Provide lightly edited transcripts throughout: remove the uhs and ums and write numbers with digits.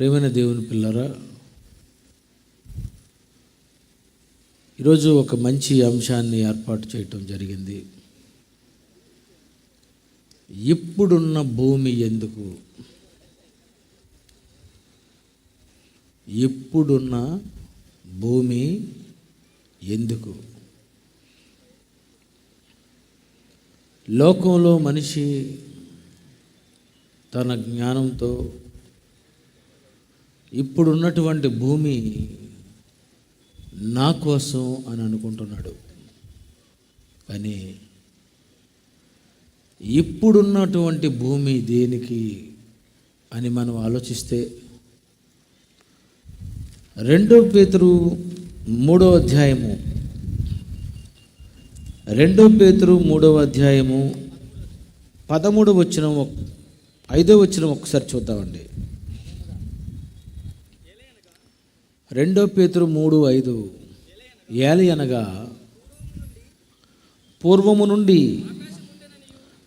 ప్రేమైన దేవుని పిల్లరా, ఈరోజు ఒక మంచి అంశాన్ని ఏర్పాటు చేయటం జరిగింది. ఇప్పుడున్న భూమి ఎందుకు? ఇప్పుడున్న భూమి ఎందుకు? లోకంలో మనిషి తన జ్ఞానంతో ఇప్పుడున్నటువంటి భూమి నా కోసం అని అనుకుంటున్నాడు. కానీ ఇప్పుడున్నటువంటి భూమి దేనికి అని మనం ఆలోచిస్తే 2 పేతురు 3వ అధ్యాయము 13వ వచనం 5వ వచనం ఒకసారి చూద్దామండి. 2 పేతురు 3:5 ఏలయనగా పూర్వము నుండి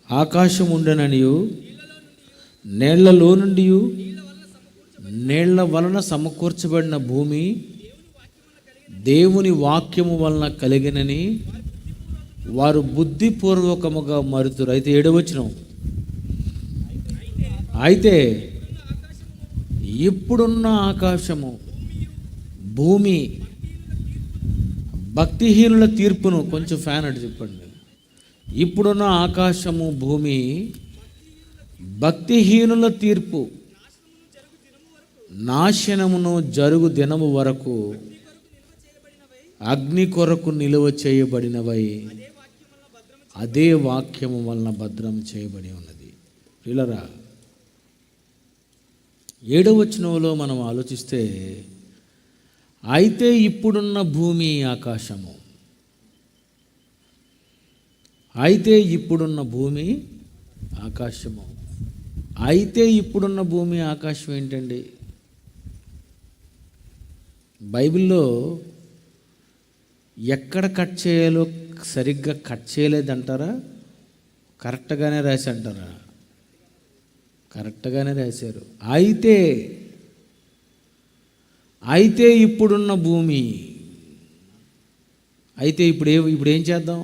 ఆకాశం ఉండెననియు నీళ్లలో నుండి నీళ్ల వలన సమకూర్చబడిన భూమి దేవుని వాక్యము వలన కలిగినని వారు బుద్ధిపూర్వకముగా మరుతురు. అయితే 7వ వచనం, అయితే ఇప్పుడున్న ఆకాశము భూమి భక్తిహీనుల తీర్పును, కొంచెం ఫ్యాన్ అటు చెప్పండి. ఇప్పుడున్న ఆకాశము భూమి భక్తిహీనుల తీర్పు నాశనమును జరుగు దినము వరకు అగ్ని కొరకు నిలువ చేయబడినవై అదే వాక్యము వలన భద్రం చేయబడి ఉన్నది. పిల్లరా, 7వ వచనంలో మనం ఆలోచిస్తే, అయితే ఇప్పుడున్న భూమి ఆకాశము, అయితే ఇప్పుడున్న భూమి ఆకాశము, అయితే ఇప్పుడున్న భూమి ఆకాశం ఏంటండి? బైబిల్లో ఎక్కడ కట్ చేయాలో సరిగ్గా కట్ చేయలేదంటారా? కరెక్ట్గానే రాసి అంటారా? కరెక్ట్గానే రాశారు. అయితే ఇప్పుడున్న భూమి, అయితే ఇప్పుడు ఏం చేద్దాం?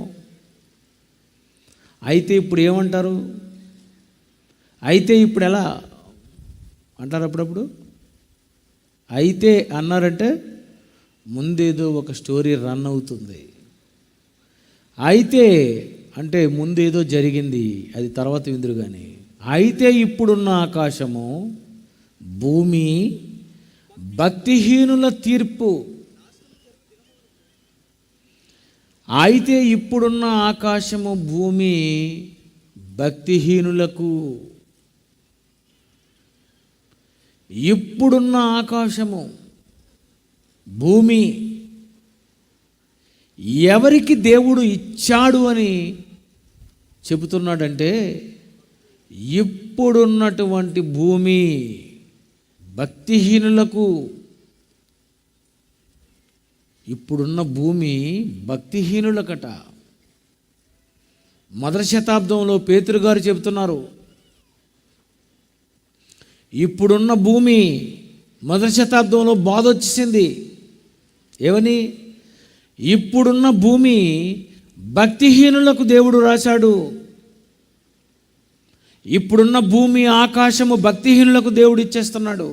అయితే ఇప్పుడు ఏమంటారు? అయితే ఇప్పుడు ఎలా అంటారు? అప్పుడప్పుడు అయితే అన్నారంటే ముందేదో ఒక స్టోరీ రన్ అవుతుంది. అయితే అంటే ముందేదో జరిగింది, అది తర్వాత విందురు. కానీ అయితే ఇప్పుడున్న ఆకాశము భూమి భక్తిహీనుల తీర్పు, అయితే ఇప్పుడున్న ఆకాశము భూమి భక్తిహీనులకు. ఇప్పుడున్న ఆకాశము భూమి ఎవరికి దేవుడు ఇచ్చాడు అని చెబుతున్నాడంటే, ఇప్పుడున్నటువంటి భూమి భక్తిహీనులకు. ఇప్పుడున్న భూమి భక్తిహీనులకట. 1వ శతాబ్దంలో పేతురు గారు చెబుతున్నారు, ఇప్పుడున్న భూమి 1వ శతాబ్దంలో బాధ వచ్చేసింది. ఏమని? ఇప్పుడున్న భూమి భక్తిహీనులకు దేవుడు రాశాడు. ఇప్పుడున్న భూమి ఆకాశము భక్తిహీనులకు దేవుడు ఇచ్చేస్తున్నాడు.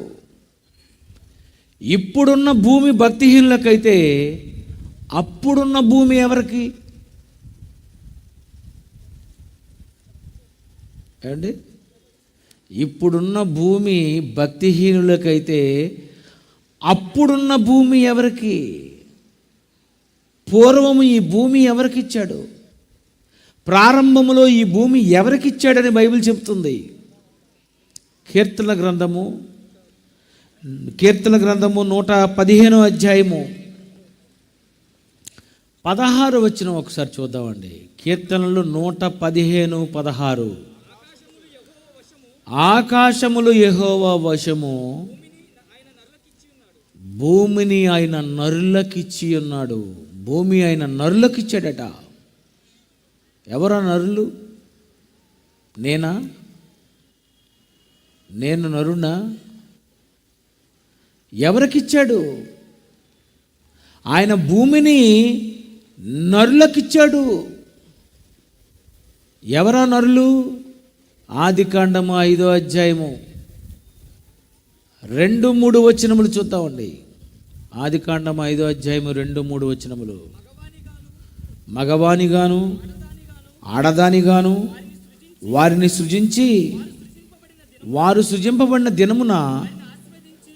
ఇప్పుడున్న భూమి భక్తిహీనులకైతే అప్పుడున్న భూమి ఎవరికి? ఏమండి? ఇప్పుడున్న భూమి భక్తిహీనులకైతే అప్పుడున్న భూమి ఎవరికి? పూర్వము ఈ భూమి ఎవరికిచ్చాడు? ప్రారంభములో ఈ భూమి ఎవరికిచ్చాడని బైబిల్ చెప్తుంది. కీర్తన గ్రంథము 115వ అధ్యాయము 16వ వచనం ఒకసారి చూద్దామండి. కీర్తనలు 115:16, ఆకాశములు యెహోవా వశము, భూమిని ఆయన నరులకిచ్చి ఉన్నాడు. భూమి ఆయన నరులకిచ్చాడట. ఎవరా నరులు? నేను నరునా? ఎవరికిచ్చాడు? ఆయన భూమిని నరులకిచ్చాడు. ఎవరా నరులు? ఆదికాండము 5వ అధ్యాయము 2-3 వచనములు చూద్దామండి. ఆదికాండము 5వ అధ్యాయము 2-3 వచనములు. మగవానిగాను ఆడదానిగాను వారిని సృజించి వారు సృజింపబడిన దినమున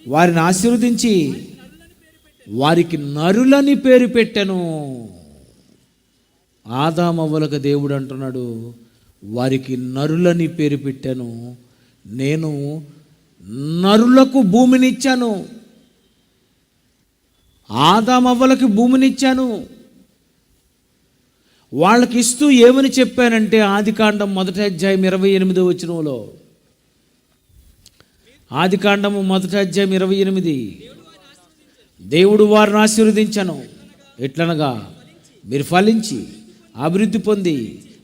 వారిని ఆశీర్వదించి వారికి నరులని పేరు పెట్టెను. ఆదామవ్వలకు దేవుడు అంటున్నాడు, వారికి నరులని పేరు పెట్టాను. నేను నరులకు భూమినిచ్చాను. ఆదామవ్వలకి భూమినిచ్చాను. వాళ్ళకి ఇస్తూ ఏమని చెప్పానంటే, ఆదికాండం 1వ అధ్యాయం 28వ వచనంలో, ఆదికాండము 1వ అధ్యాయం 28, దేవుడు వారిని ఆశీర్వదించను. ఎట్లనగా, మీరు ఫలించి అభివృద్ధి పొంది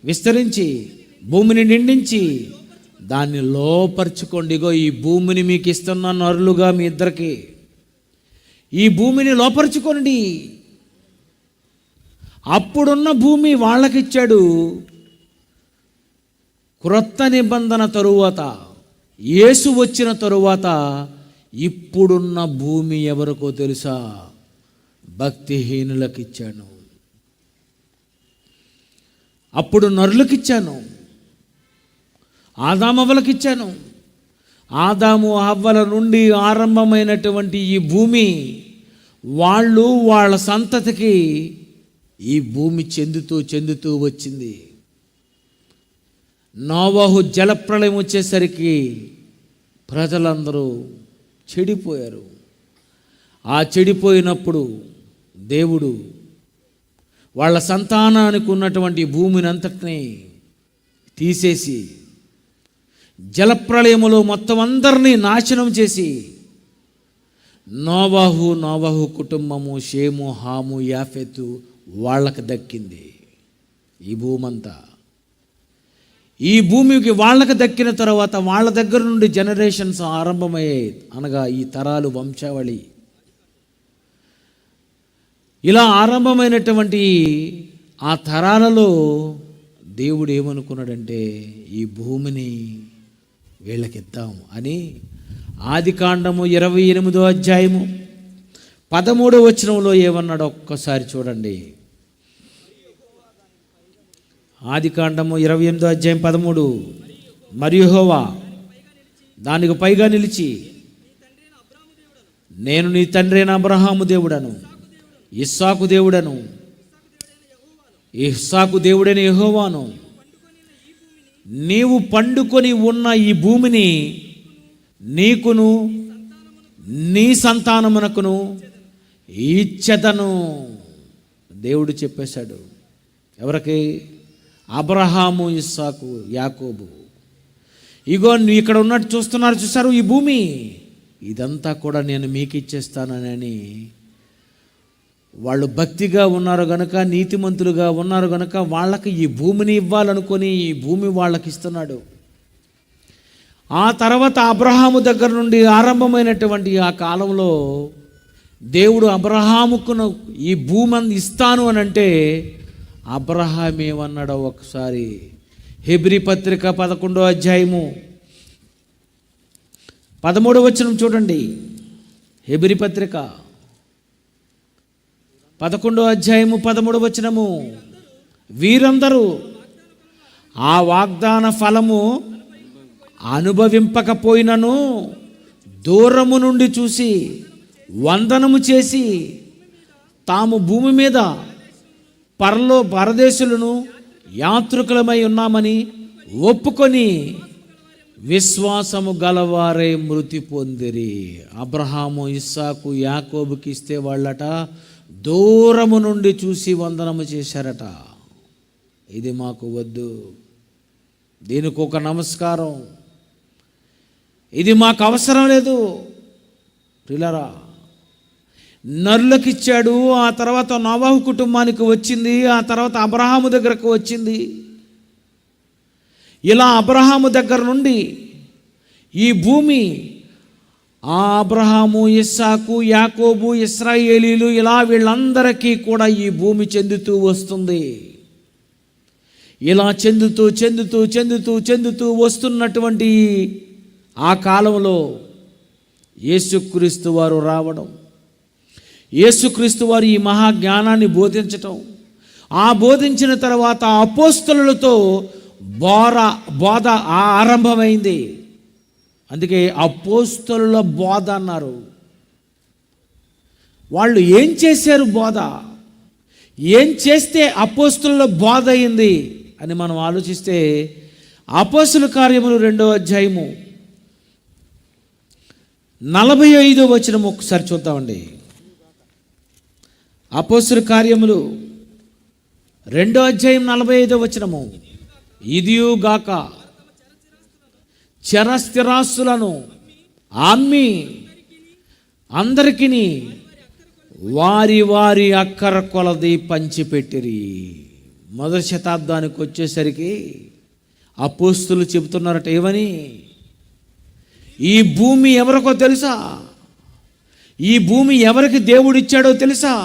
విస్తరించి భూమిని నిండించి దాన్ని లోపరుచుకోండి. ఇగో ఈ భూమిని మీకు ఇస్తున్న నరులుగా మీ ఇద్దరికి ఈ భూమిని లోపరుచుకోండి. అప్పుడున్న భూమి వాళ్ళకిచ్చాడు. క్రొత్త నిబంధన తరువాత, యేసు వచ్చిన తరువాత ఇప్పుడున్న భూమి ఎవరికో తెలుసా? భక్తిహీనులకు ఇచ్చాను. అప్పుడు నరులకిచ్చాను, ఆదామవ్వలకు ఇచ్చాను. ఆదాము హవ్వల నుండి ఆరంభమైనటువంటి ఈ భూమి, వాళ్ళు వాళ్ళ సంతతికి ఈ భూమి చెందుతూ వచ్చింది. నోవహు జలప్రళయం వచ్చేసరికి ప్రజలందరూ చెడిపోయారు. ఆ చెడిపోయినప్పుడు దేవుడు వాళ్ళ సంతానానికి ఉన్నటువంటి భూమిని అంతటినీ తీసేసి జలప్రళయములో మొత్తం అందరినీ నాశనం చేసి నోవహు కుటుంబము, షేము, హాము, యాఫెతు వాళ్ళకి దక్కింది ఈ భూమంతా. ఈ భూమికి వాళ్ళకి దక్కిన తర్వాత వాళ్ళ దగ్గర నుండి జనరేషన్స్ ఆరంభమయ్యాయి, అనగా ఈ తరాలు, వంశావళి. ఇలా ఆరంభమైనటువంటి ఆ తరాలలో దేవుడు ఏమనుకున్నాడంటే, ఈ భూమిని వీళ్ళకిద్దాం అని ఆదికాండము 28వ అధ్యాయము 13వ వచనంలో ఏమన్నాడో ఒక్కసారి చూడండి. ఆదికాండము 28వ అధ్యాయం 13. మరియు యెహోవా దానికి పైగా నిలిచి, నేను నీ తండ్రి అయిన అబ్రహాము దేవుడను, ఇస్సాకు దేవుడను, ఇస్సాకు దేవుడైన యెహోవాను, నీవు పండుకొని ఉన్న ఈ భూమిని నీకును నీ సంతానమునకును ఇచ్చెదను. దేవుడు చెప్పేశాడు. ఎవరికి? అబ్రహాము, ఇస్సాకు, యాకోబు. ఇగో ఇక్కడ ఉన్నట్టు చూశారు ఈ భూమి, ఇదంతా కూడా నేను మీకు ఇచ్చేస్తానని. వాళ్ళు భక్తిగా ఉన్నారు గనుక, నీతిమంతులుగా ఉన్నారు గనుక వాళ్ళకి ఈ భూమిని ఇవ్వాలనుకొని ఈ భూమి వాళ్ళకి ఇస్తున్నాడు. ఆ తర్వాత అబ్రహాము దగ్గర నుండి ఆరంభమైనటువంటి ఆ కాలంలో దేవుడు అబ్రహాముకు ఈ భూమి ఇస్తాను అని అంటే, అబ్రహాం ఏమన్నాడో ఒకసారి హెబ్రీ పత్రిక 11వ అధ్యాయము 13వ వచనం చూడండి. హెబ్రీ పత్రిక 11వ అధ్యాయము 13వ వచనము, వీరందరూ ఆ వాగ్దాన ఫలము అనుభవింపకపోయినను దూరము నుండి చూసి వందనము చేసి తాము భూమి మీద పరదేశులను యాత్రికులమై ఉన్నామని ఒప్పుకొని విశ్వాసము గలవారే మృతి పొందిరి. అబ్రహాము, ఇస్సాకు, యాకోబుకి ఇస్తే వాళ్ళట దూరము నుండి చూసి వందనము చేశారట. ఇది మాకు వద్దు, దీనికి ఒక నమస్కారం, ఇది మాకు అవసరం లేదు. ప్రియులారా, నరులకిచ్చాడు. ఆ తర్వాత నోవహు కుటుంబానికి వచ్చింది, ఆ తర్వాత అబ్రహాము దగ్గరకు వచ్చింది. ఇలా అబ్రహాము దగ్గర నుండి ఈ భూమి ఆ అబ్రహాము, ఇస్సాకు, యాకోబు, ఇశ్రాయేలీలు ఇలా వీళ్ళందరికీ కూడా ఈ భూమి చెందుతూ వస్తుంది. ఇలా చెందుతూ చెందుతూ చెందుతూ చెందుతూ వస్తున్నటువంటి ఆ కాలంలో యేసుక్రీస్తు వారు రావడం, యేసుక్రీస్తు వారు ఈ మహాజ్ఞానాన్ని బోధించటం, ఆ బోధించిన తర్వాత అపోస్తలులతో బోధ ఆరంభమైంది. అందుకే అపోస్తలుల బోధ అన్నారు. వాళ్ళు ఏం చేశారు? బోధ ఏం చేస్తే అపోస్తలుల బోధ అయింది అని మనం ఆలోచిస్తే, అపోస్తల కార్యములు 2వ అధ్యాయము 45వ వచనం ఒకసారి చూద్దామండి. అపోస్తల కార్యములు 2వ అధ్యాయం 45వ వచనము. ఇదియుగాక చరస్థిరాస్తులను అమ్మి అందరికిని వారి వారి అక్కర కొలది పంచిపెట్టిరి. మొదటి శతాబ్దానికి వచ్చేసరికి అపోస్తులు చెబుతున్నారట, ఏమని? ఈ భూమి ఎవరికో తెలుసా? ఈ భూమి ఎవరికి దేవుడు ఇచ్చాడో తెలుసా?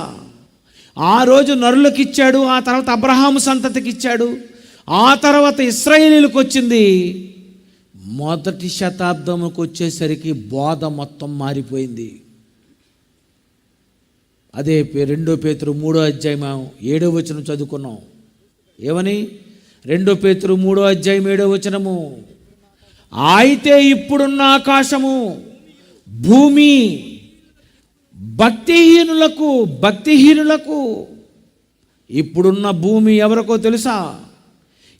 ఆ రోజు నరులకు ఇచ్చాడు, ఆ తర్వాత అబ్రహాము సంతతికి ఇచ్చాడు, ఆ తర్వాత ఇశ్రాయేలీలకు వచ్చింది. మొదటి శతాబ్దంకి వచ్చేసరికి బోధ మొత్తం మారిపోయింది. అదే 2 పేతురు 3వ అధ్యాయం 7వ వచనం చదువుకున్నాం. ఏమని? 2 పేతురు 3వ అధ్యాయం 7వ వచనము. అయితే ఇప్పుడున్న ఆకాశము భూమి భక్తిహీనులకు ఇప్పుడున్న భూమి ఎవరికో తెలుసా?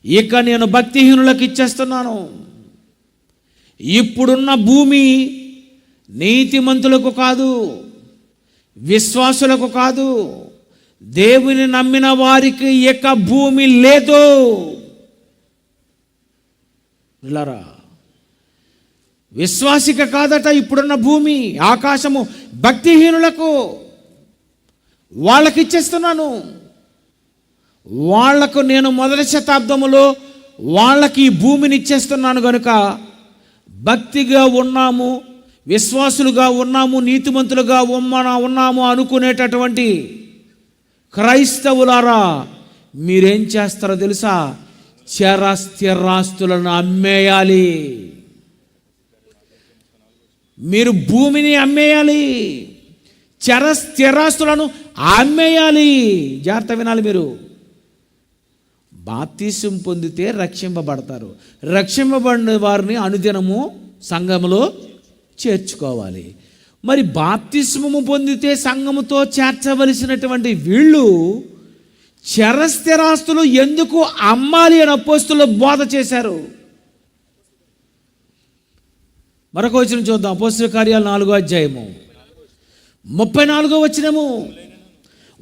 ఇక నేను భక్తిహీనులకు ఇచ్చేస్తున్నాను. ఇప్పుడున్న భూమి నీతిమంతులకు కాదు, విశ్వాసులకు కాదు, దేవుని నమ్మిన వారికి ఇక భూమి లేదు. ఇలారా, విశ్వాసిక కాదట ఇప్పుడున్న భూమి, ఆకాశము భక్తిహీనులకు. వాళ్ళకి ఇచ్చేస్తున్నాను. వాళ్లకు నేను మొదటి శతాబ్దములో వాళ్ళకి ఈ భూమిని ఇచ్చేస్తున్నాను. కనుక భక్తిగా ఉన్నాము, విశ్వాసులుగా ఉన్నాము, నీతిమంతులుగా ఉన్నాము అనుకునేటటువంటి క్రైస్తవులారా, మీరేం చేస్తారో తెలుసా? చరస్థిరాస్తులను అమ్మేయాలి. మీరు భూమిని అమ్మేయాలి, చరస్థిరాస్తులను అమ్మేయాలి. జాగ్రత్త వినాలి మీరు. బాప్తిసం పొందితే రక్షింపబడతారు. రక్షింపబడిన వారిని అనుదినము సంఘములో చేర్చుకోవాలి. మరి బాప్తిస్మము పొందితే సంఘముతో చేర్చవలసినటువంటి వీళ్ళు చరస్థిరాస్తులు ఎందుకు అమ్మాలి అని అపోస్తలులు బోధ చేశారు. మరొక వచనం చూద్దాం. అపోస్తల కార్యాలు 4వ అధ్యాయము 34వ వచనము.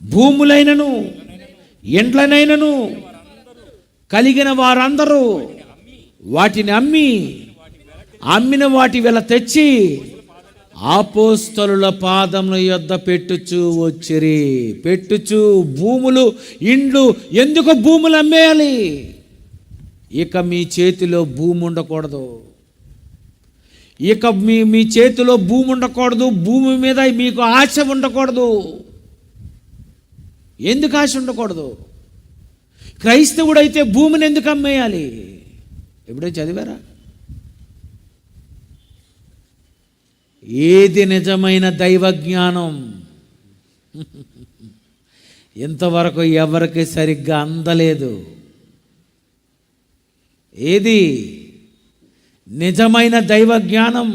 భూములైనను ఎండ్లనైనను కలిగిన వారందరూ వాటిని అమ్మిన వాటి వెల తెచ్చి అపోస్తలుల పాదముల యొద్ద పెట్టుచు వచ్చిరి. భూములు, ఇండ్లు. ఎందుకు భూములు అమ్మేయాలి? ఇక మీ చేతిలో భూమి ఉండకూడదు. ఇక మీ చేతిలో భూమి ఉండకూడదు. భూమి మీద మీకు ఆశ ఉండకూడదు. ఎందుకు ఆశ ఉండకూడదు? క్రైస్తవుడైతే భూమిని ఎందుకు అమ్మేయాలి? ఎప్పుడైనా చదివారా? ఏది నిజమైన దైవ జ్ఞానం? ఇంతవరకు ఎవరికి సరిగ్గా అందలేదు. ఏది నిజమైన దైవ జ్ఞానం?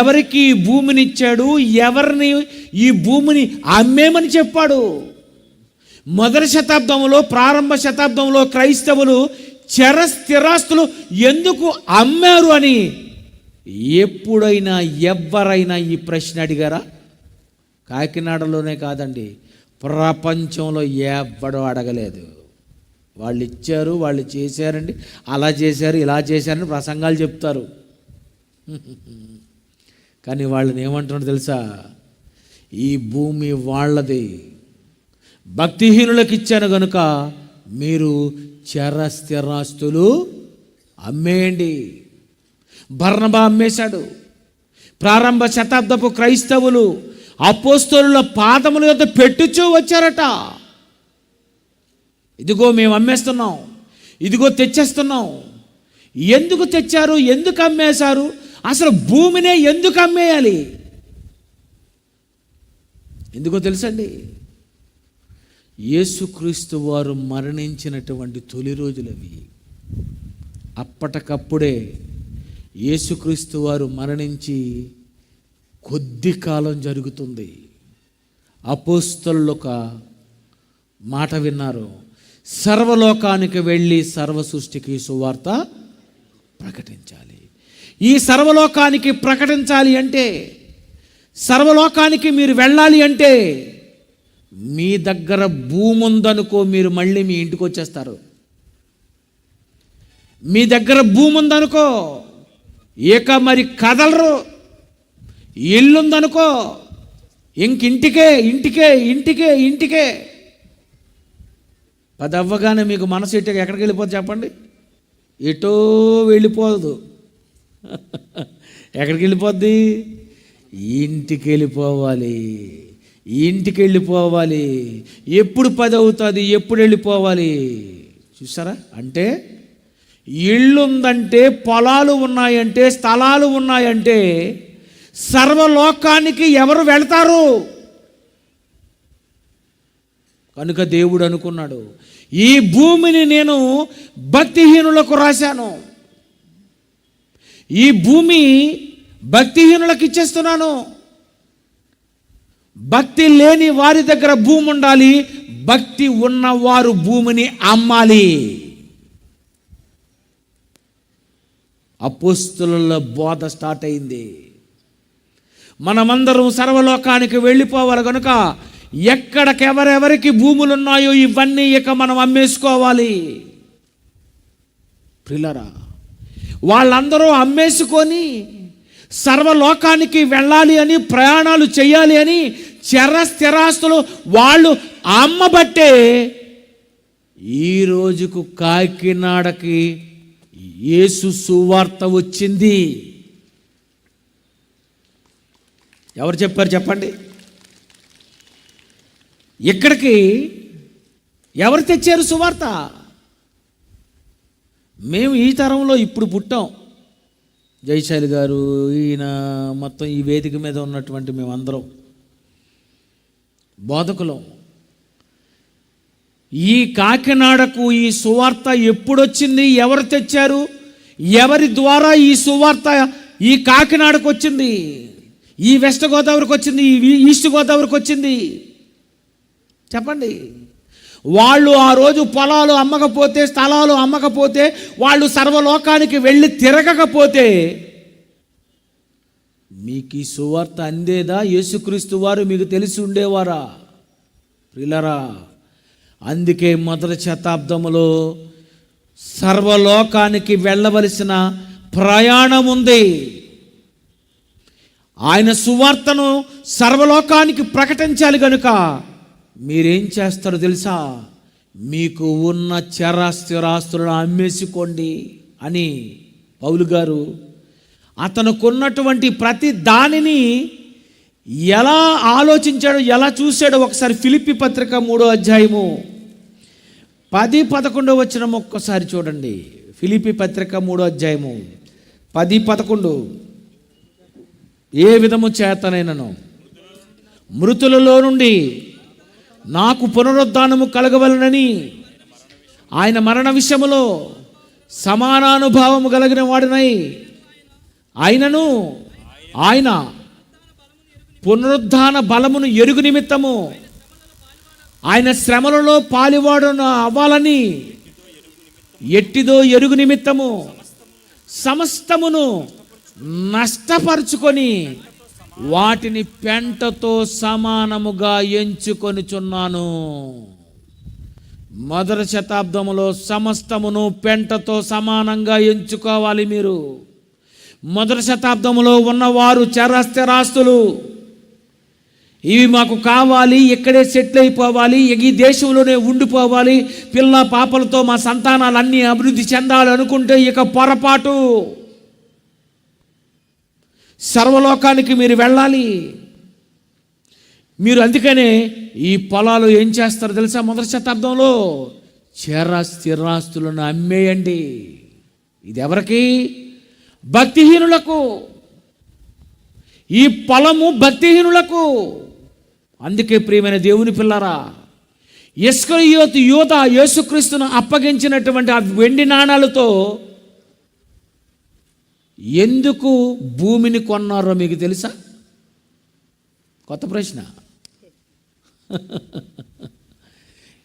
ఎవరికి ఈ భూమిని ఇచ్చాడు? ఎవరిని ఈ భూమిని అమ్మేమని చెప్పాడు? మొదటి శతాబ్దంలో, ప్రారంభ శతాబ్దంలో క్రైస్తవులు చరస్థిరాస్తులు ఎందుకు అమ్మారు అని ఎప్పుడైనా ఎవరైనా ఈ ప్రశ్న అడిగారా? కాకినాడలోనే కాదండి, ప్రపంచంలో ఎవ్వడూ అడగలేదు. వాళ్ళు ఇచ్చారు, వాళ్ళు చేశారండి, అలా చేశారు, ఇలా చేశారని ప్రసంగాలు చెప్తారు. కానీ వాళ్ళని ఏమంటున్నాడు తెలుసా? ఈ భూమి వాళ్ళది, భక్తిహీనులకు ఇచ్చాను కనుక మీరు చరస్థిరాస్తులు అమ్మేయండి. బర్నబా అమ్మేశాడు, ప్రారంభ శతాబ్దపు క్రైస్తవులు అపోస్తలుల పాదముల యొద్ద పెట్టుచూ వచ్చారట. ఇదిగో మేము అమ్మేస్తున్నాం, ఇదిగో తెచ్చేస్తున్నాం. ఎందుకు తెచ్చారు? ఎందుకు అమ్మేశారు? అసలు భూమినే ఎందుకు అమ్మేయాలి? ఎందుకో తెలుసండి, యేసుక్రీస్తు వారు మరణించినటువంటి తొలి రోజులవి. అప్పటికప్పుడే యేసుక్రీస్తు వారు మరణించి కొద్ది కాలం జరుగుతుంది. అపోస్తలులు ఒక మాట విన్నారు, సర్వలోకానికి వెళ్ళి సర్వ సృష్టికి సువార్త ప్రకటించాలి. ఈ సర్వలోకానికి ప్రకటించాలి అంటే, సర్వలోకానికి మీరు వెళ్ళాలి అంటే, మీ దగ్గర భూమి ఉందనుకో, మీరు మళ్ళీ మీ ఇంటికి వచ్చేస్తారు. మీ దగ్గర భూమి ఉందనుకో, ఇక మరి కదలరు. ఇల్లుందనుకో, ఇంకింటికే ఇంటికే ఇంటికే ఇంటికే. అది అవ్వగానే మీకు మనసు ఎక్కడికి వెళ్ళిపోదు చెప్పండి? ఎటో వెళ్ళిపోదు. ఎక్కడికి వెళ్ళిపోద్ది? ఇంటికి వెళ్ళిపోవాలి. ఇంటికి వెళ్ళిపోవాలి. ఎప్పుడు 10 అవుతుంది, ఎప్పుడు వెళ్ళిపోవాలి? చూసారా? అంటే ఇళ్ళు ఉందంటే, పొలాలు ఉన్నాయంటే, స్థలాలు ఉన్నాయంటే సర్వలోకానికి ఎవరు వెళ్తారు? కనుక దేవుడు అనుకున్నాడు, ఈ భూమిని నేను భక్తిహీనులకు రాశాను, ఈ భూమి భక్తిహీనులకు ఇచ్చేస్తున్నాను. భక్తి లేని వారి దగ్గర భూమి ఉండాలి, భక్తి ఉన్నవారు భూమిని అమ్మాలి. అపోస్తలుల బోధ స్టార్ట్ అయింది. మనమందరం సర్వలోకానికి వెళ్ళిపోవాలి కనుక ఎక్కడికెవరెవరికి భూములు ఉన్నాయో ఇవన్నీ ఇక మనం అమ్మేసుకోవాలి. ప్రియులారా, వాళ్ళందరూ అమ్మేసుకొని సర్వలోకానికి వెళ్ళాలి అని, ప్రయాణాలు చేయాలి అని స్థిరాస్తులు వాళ్ళు అమ్మబట్టే ఈ రోజుకు కాకినాడకి యేసు సువార్త వచ్చింది. ఎవరు చెప్పారు చెప్పండి? ఇక్కడికి ఎవరు తెచ్చారు సువార్త? మేము ఈ తరంలో ఇప్పుడు పుట్టాం. జయశాలి గారు, ఈయన, మొత్తం ఈ వేదిక మీద ఉన్నటువంటి మేమందరం బోధకులం. ఈ కాకినాడకు ఈ సువార్త ఎప్పుడొచ్చింది? ఎవరు తెచ్చారు? ఎవరి ద్వారా ఈ సువార్త ఈ కాకినాడకు వచ్చింది? ఈ వెస్ట్ గోదావరికి వచ్చింది? ఈ ఈస్ట్ గోదావరికి వచ్చింది? చెప్పండి. వాళ్ళు ఆ రోజు పొలాలు అమ్మకపోతే, స్థలాలు అమ్మకపోతే, వాళ్ళు సర్వలోకానికి వెళ్ళి తిరగకపోతే మీకు ఈ సువార్త అందేదా? యేసుక్రీస్తు వారు మీకు తెలిసి ఉండేవారా? ప్రియులారా, అందుకే మొదటి శతాబ్దములో సర్వలోకానికి వెళ్ళవలసిన ప్రయాణం ఉంది. ఆయన సువార్తను సర్వలోకానికి ప్రకటించాలి కనుక మీరేం చేస్తారో తెలుసా? మీకు ఉన్న చరాస్తులను అమ్మేసుకోండి అని పౌలు గారు అతనుకున్నటువంటి ప్రతి దానిని ఎలా ఆలోచించాడో, ఎలా చూశాడో ఒకసారి ఫిలిప్పీ పత్రిక 3వ అధ్యాయము 10-11 వచనం ఒక్కసారి చూడండి. ఫిలిప్పీ పత్రిక 3వ అధ్యాయము 10-11. ఏ విధము చేతనైనను మృతులలో నుండి నాకు పునరుద్ధానము కలగవలనని ఆయన మరణ విషయములో సమానానుభావము కలిగిన వాడినై ఆయనను ఆయన పునరుద్ధాన బలమును ఎరుగు నిమిత్తము ఆయన శ్రమలలో పాలివాడును అవ్వాలని ఎట్టిదో ఎరుగు నిమిత్తము సమస్తమును నష్టపరుచుకొని వాటిని పెంటతో సమానముగా ఎంచుకొనుచున్నాను. మొదటి శతాబ్దములో సమస్తమును పెంటతో సమానంగా ఎంచుకోవాలి మీరు. మొదటి శతాబ్దములో ఉన్నవారు చరస్థిరాస్తులు, ఇవి మాకు కావాలి, ఇక్కడే సెటిల్ అయిపోవాలి, ఈ దేశంలోనే ఉండిపోవాలి, పిల్ల పాపలతో మా సంతానాలన్నీ అభివృద్ధి చెందాలి అనుకుంటే ఇక పొరపాటు. సర్వలోకానికి మీరు వెళ్ళాలి. మీరు అందుకనే ఈ పొలాలు ఏం చేస్తారు తెలుసా? మొదటి శతాబ్దంలో స్థిరాస్తులను అమ్మేయండి. ఇది ఎవరికి? భక్తిహీనులకు. ఈ పొలము భక్తిహీనులకు. అందుకే ప్రియమైన దేవుని పిల్లరా, ఇస్కరియోతు యూద యేసుక్రీస్తును అప్పగించినటువంటి ఆ వెండి నాణాలతో ఎందుకు భూమిని కొన్నారో మీకు తెలుసా? కొత్త ప్రశ్న.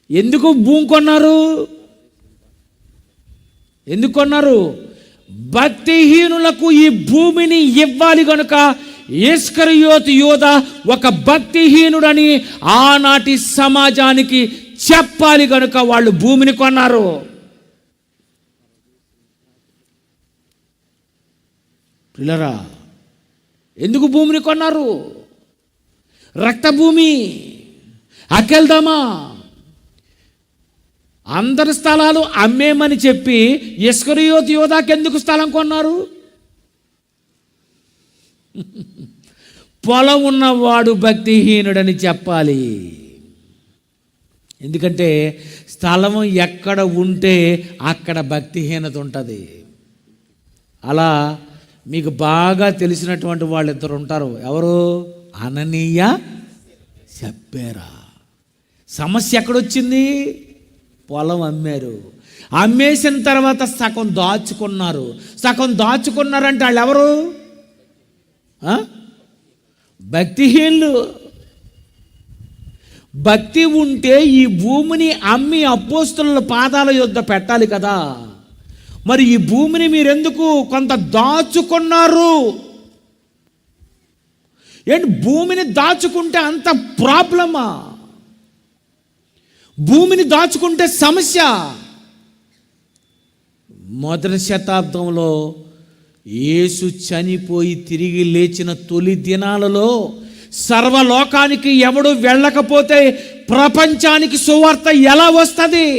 ఎందుకు భూమి కొన్నారు? ఎందుకు కొన్నారు? భక్తిహీనులకు ఈ భూమిని ఇవ్వాలి గనుక ఇస్కరియోతు యూద ఒక భక్తిహీనుడని ఆనాటి సమాజానికి చెప్పాలి గనుక వాళ్ళు భూమిని కొన్నారు. పిల్లరా, ఎందుకు భూమిని కొన్నారు? రక్తభూమి, అకెల్దామా, అందరి స్థలాలు అమ్మేమని చెప్పి ఇస్కరియోతు యూదాకి ఎందుకు స్థలం కొన్నారు? పొలం ఉన్నవాడు భక్తిహీనుడని చెప్పాలి. ఎందుకంటే స్థలం ఎక్కడ ఉంటే అక్కడ భక్తిహీనత ఉంటుంది. అలా మీకు బాగా తెలిసినటువంటి వాళ్ళిద్దరు ఉంటారు. ఎవరు? అననీయ, సప్పేరా. సమస్య ఎక్కడొచ్చింది? పొలం అమ్మారు. అమ్మేసిన తర్వాత సగం దాచుకున్నారు. సగం దాచుకున్నారంటే వాళ్ళు ఎవరు? భక్తిహీనులు. భక్తి ఉంటే ఈ భూమిని అమ్మి అపోస్తలుల పాదాల యొద్ద పెట్టాలి కదా. మరి ఈ భూమిని మీరెందుకు కొంత దాచుకున్నారు? ఏంటి భూమిని దాచుకుంటే అంత ప్రాబ్లమా? భూమిని దాచుకుంటే సమస్య. మొదటి శతాబ్దంలో యేసు చనిపోయి తిరిగి లేచిన తొలి దినాలలో సర్వలోకానికి ఎవడు వెళ్ళకపోతే ప్రపంచానికి సువార్త ఎలా వస్తుంది?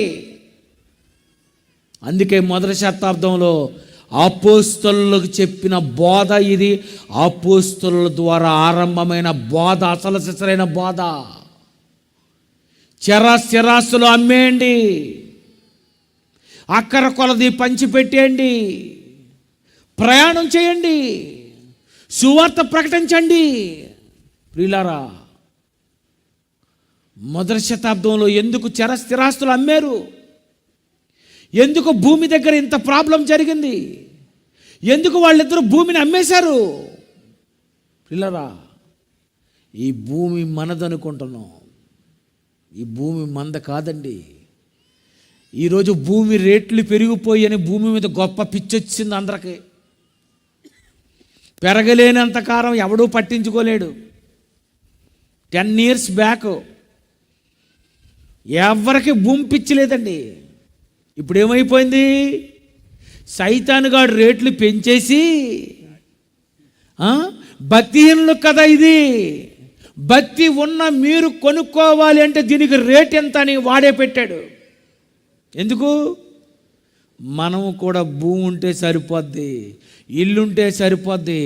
అందుకే మొదటి శతాబ్దంలో అపోస్తలులకు చెప్పిన బోధ ఇది. అపోస్తలుల ద్వారా ఆరంభమైన బోధ అసలు సిసరైన బోధ. స్థిరాస్తులు అమ్మేయండి, అక్కర కొలది పంచిపెట్టేయండి, ప్రయాణం చేయండి, సువార్త ప్రకటించండి. ప్రియులారా, మొదటి శతాబ్దంలో ఎందుకు స్థిరాస్తులు అమ్మారు? ఎందుకు భూమి దగ్గర ఇంత ప్రాబ్లం జరిగింది? ఎందుకు వాళ్ళిద్దరూ భూమిని అమ్మేశారు? పిల్లరా, ఈ భూమి మనదనుకుంటున్నాం. ఈ భూమి మంద కాదండి. ఈరోజు భూమి రేట్లు పెరిగిపోయి భూమి మీద గొప్ప పిచ్చొచ్చింది అందరికీ. పెరగలేనంత కాలం ఎవడూ పట్టించుకోలేడు. 10 years బ్యాక్ ఎవరికి భూమి పిచ్చలేదండి. ఇప్పుడు ఏమైపోయింది? సైతానుగాడు రేట్లు పెంచేసి, భక్తిహీనులు కదా ఇది, భక్తి ఉన్న మీరు కొనుక్కోవాలి అంటే దీనికి రేట్ ఎంత అని వాడే పెట్టాడు. ఎందుకు? మనము కూడా భూమి ఉంటే సరిపోద్ది, ఇల్లుంటే సరిపోద్ది,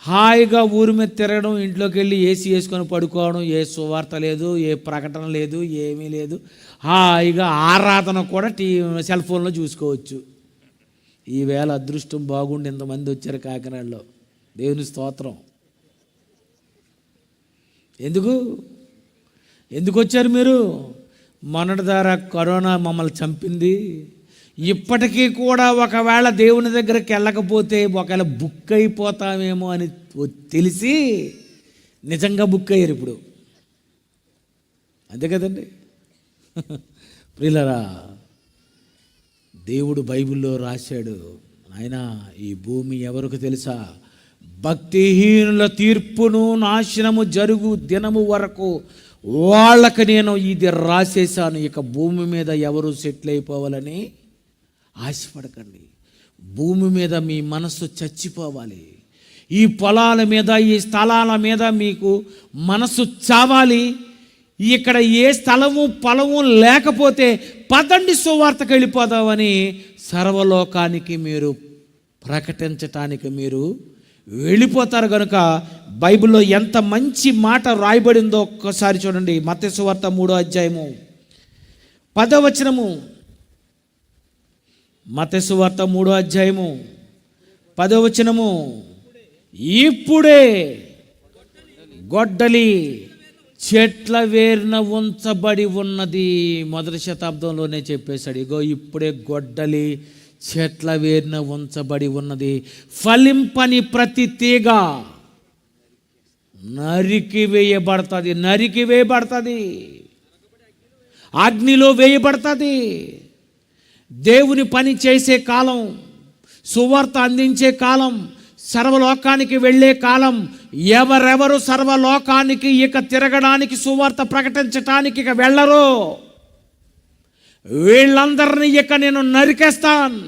హాయిగా ఊరి మీద తిరగడం, ఇంట్లోకి వెళ్ళి ఏసీ వేసుకొని పడుకోవడం, ఏ సువార్త లేదు, ఏ ప్రకటన లేదు, ఏమీ లేదు. హాయిగా ఆరాధన కూడా సెల్ ఫోన్లో చూసుకోవచ్చు. ఈవేళ అదృష్టం బాగుండి ఇంతమంది వచ్చారు కాకినాడలో. దేవుని స్తోత్రం. ఎందుకు వచ్చారు మీరు? మొన్నటి ద్వారా కరోనా మమ్మల్ని చంపింది. ఇప్పటికీ కూడా ఒకవేళ దేవుని దగ్గరికి వెళ్ళకపోతే ఒకవేళ బుక్ అయిపోతామేమో అని తెలిసి నిజంగా బుక్ అయ్యారు ఇప్పుడు. అంతే కదండి. ప్రియులారా, దేవుడు బైబిల్లో రాశాడు, ఆయన ఈ భూమి ఎవరికి తెలుసా? భక్తిహీనుల తీర్పును నాశనము జరుగు దినము వరకు వాళ్ళకి నేను ఇది రాసేసాను. ఇక భూమి మీద ఎవరు సెటిల్ అయిపోవాలని ఆశపడకండి. భూమి మీద మీ మనస్సు చచ్చిపోవాలి. ఈ పొలాల మీద, ఈ స్థలాల మీద మీకు మనస్సు చావాలి. ఇక్కడ ఏ స్థలము పొలము లేకపోతే పదండి సువార్తకు వెళ్ళిపోదామని సర్వలోకానికి మీరు ప్రకటించటానికి మీరు వెళ్ళిపోతారు. కనుక బైబిల్లో ఎంత మంచి మాట రాయబడిందో ఒక్కసారి చూడండి. మత్తయి సువార్త 3వ అధ్యాయము 10వ వచనము. మత్తయి సువార్త 3వ అధ్యాయము 10వ వచనము. ఇప్పుడే గొడ్డలి చెట్ల వేరున ఉంచబడి ఉన్నది. మొదటి శతాబ్దంలోనే చెప్పేశాడు. ఇగో ఇప్పుడే గొడ్డలి చెట్ల వేరున ఉంచబడి ఉన్నది. ఫలింపని ప్రతి తీగ నరికి వేయబడుతుంది, అగ్నిలో వేయబడుతుంది. దేవుని పని చేసే కాలం, సువార్త అందించే కాలం, సర్వలోకానికి వెళ్ళే కాలం. ఎవరెవరు సర్వలోకానికి ఇక తిరగడానికి, సువార్త ప్రకటించటానికి ఇక వెళ్ళరు, వీళ్ళందరినీ ఇక నేను నరికేస్తాను.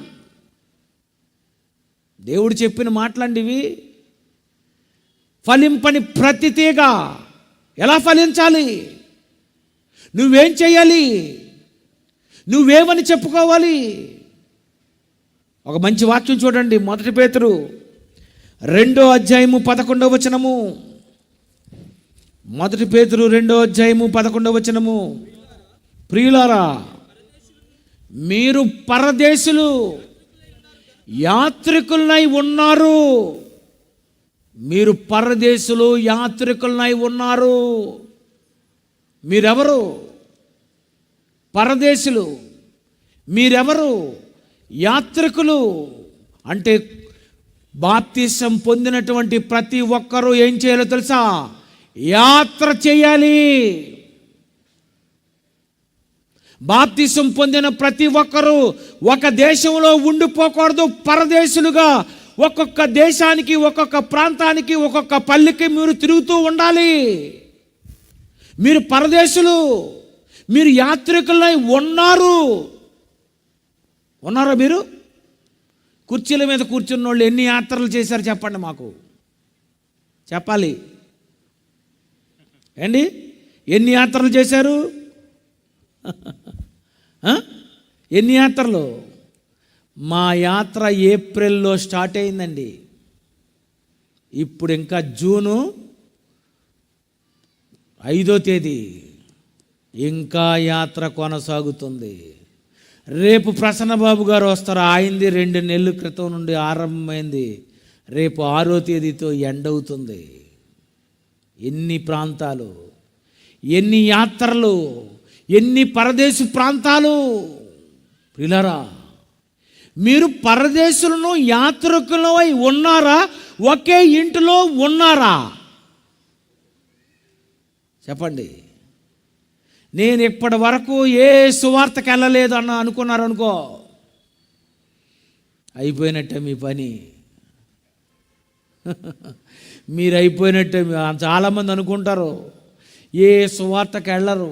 దేవుడు చెప్పిన మాటలండివి. ఫలింపని ప్రతి తీగ. ఎలా ఫలించాలి? నువ్వేం చేయాలి? నువ్వేమని చెప్పుకోవాలి? ఒక మంచి వాక్యం చూడండి. 1 పేతురు 2వ అధ్యాయము 11వ వచనము. 1 పేతురు 2వ అధ్యాయము 11వ వచనము. ప్రియులారా, మీరు పరదేశులు, యాత్రికులై ఉన్నారు. మీరు పరదేశులు, యాత్రికులై ఉన్నారు. మీరెవరు? పరదేశులు. మీరెవరు? యాత్రికులు. అంటే బాప్తిసం పొందినటువంటి ప్రతి ఒక్కరూ ఏం చేయాలో తెలుసా? యాత్ర చేయాలి. బాప్తిసం పొందిన ప్రతి ఒక్కరూ ఒక దేశంలో ఉండిపోకూడదు. పరదేశులుగా ఒక్కొక్క దేశానికి, ఒక్కొక్క ప్రాంతానికి, ఒక్కొక్క పల్లెకి మీరు తిరుగుతూ ఉండాలి. మీరు పరదేశులు, మీరు యాత్రికులై ఉన్నారా? మీరు కుర్చీల మీద కూర్చున్న వాళ్ళు ఎన్ని యాత్రలు చేశారు చెప్పండి, మాకు చెప్పాలి. ఏండి, ఎన్ని యాత్రలు చేశారు? ఎన్ని యాత్రలు? మా యాత్ర ఏప్రిల్లో స్టార్ట్ అయిందండి. ఇప్పుడు ఇంకా జూను 5వ తేదీ, ఇంకా యాత్ర కొనసాగుతుంది. రేపు ప్రసన్నబాబు గారు వస్తారు. ఆయనది 2 నెలల క్రితం నుండి ఆరంభమైంది. రేపు 6వ తేదీతో ఎండ్ అవుతుంది. ఎన్ని ప్రాంతాలు, ఎన్ని యాత్రలు, ఎన్ని పరదేశు ప్రాంతాలు. ప్రియులారా, మీరు పరదేశులను, యాత్రికులై ఉన్నారా? ఒకే ఇంటిలో ఉన్నారా? చెప్పండి. నేను ఇప్పటి వరకు ఏ సువార్తకి వెళ్ళలేదు అనుకున్నారనుకో, అయిపోయినట్టే మీ పని. మీరు అయిపోయినట్టే. చాలామంది అనుకుంటారు ఏ సువార్తకి వెళ్ళరు,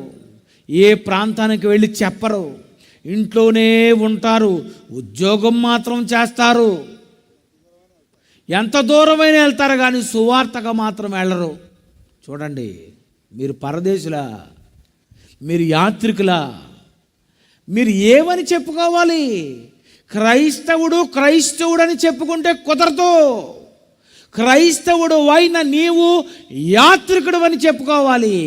ఏ ప్రాంతానికి వెళ్ళి చెప్పరు, ఇంట్లోనే ఉంటారు, ఉద్యోగం మాత్రం చేస్తారు, ఎంత దూరమైనా వెళ్తారు కానీ సువార్తగా మాత్రం వెళ్ళరు. చూడండి, మీరు పరదేశులా, మీరు యాత్రికులా? మీరు ఏమని చెప్పుకోవాలి? క్రైస్తవుడు అని చెప్పుకుంటే కుదరదు. క్రైస్తవుడు అయిన నీవు యాత్రికుడు అని చెప్పుకోవాలి.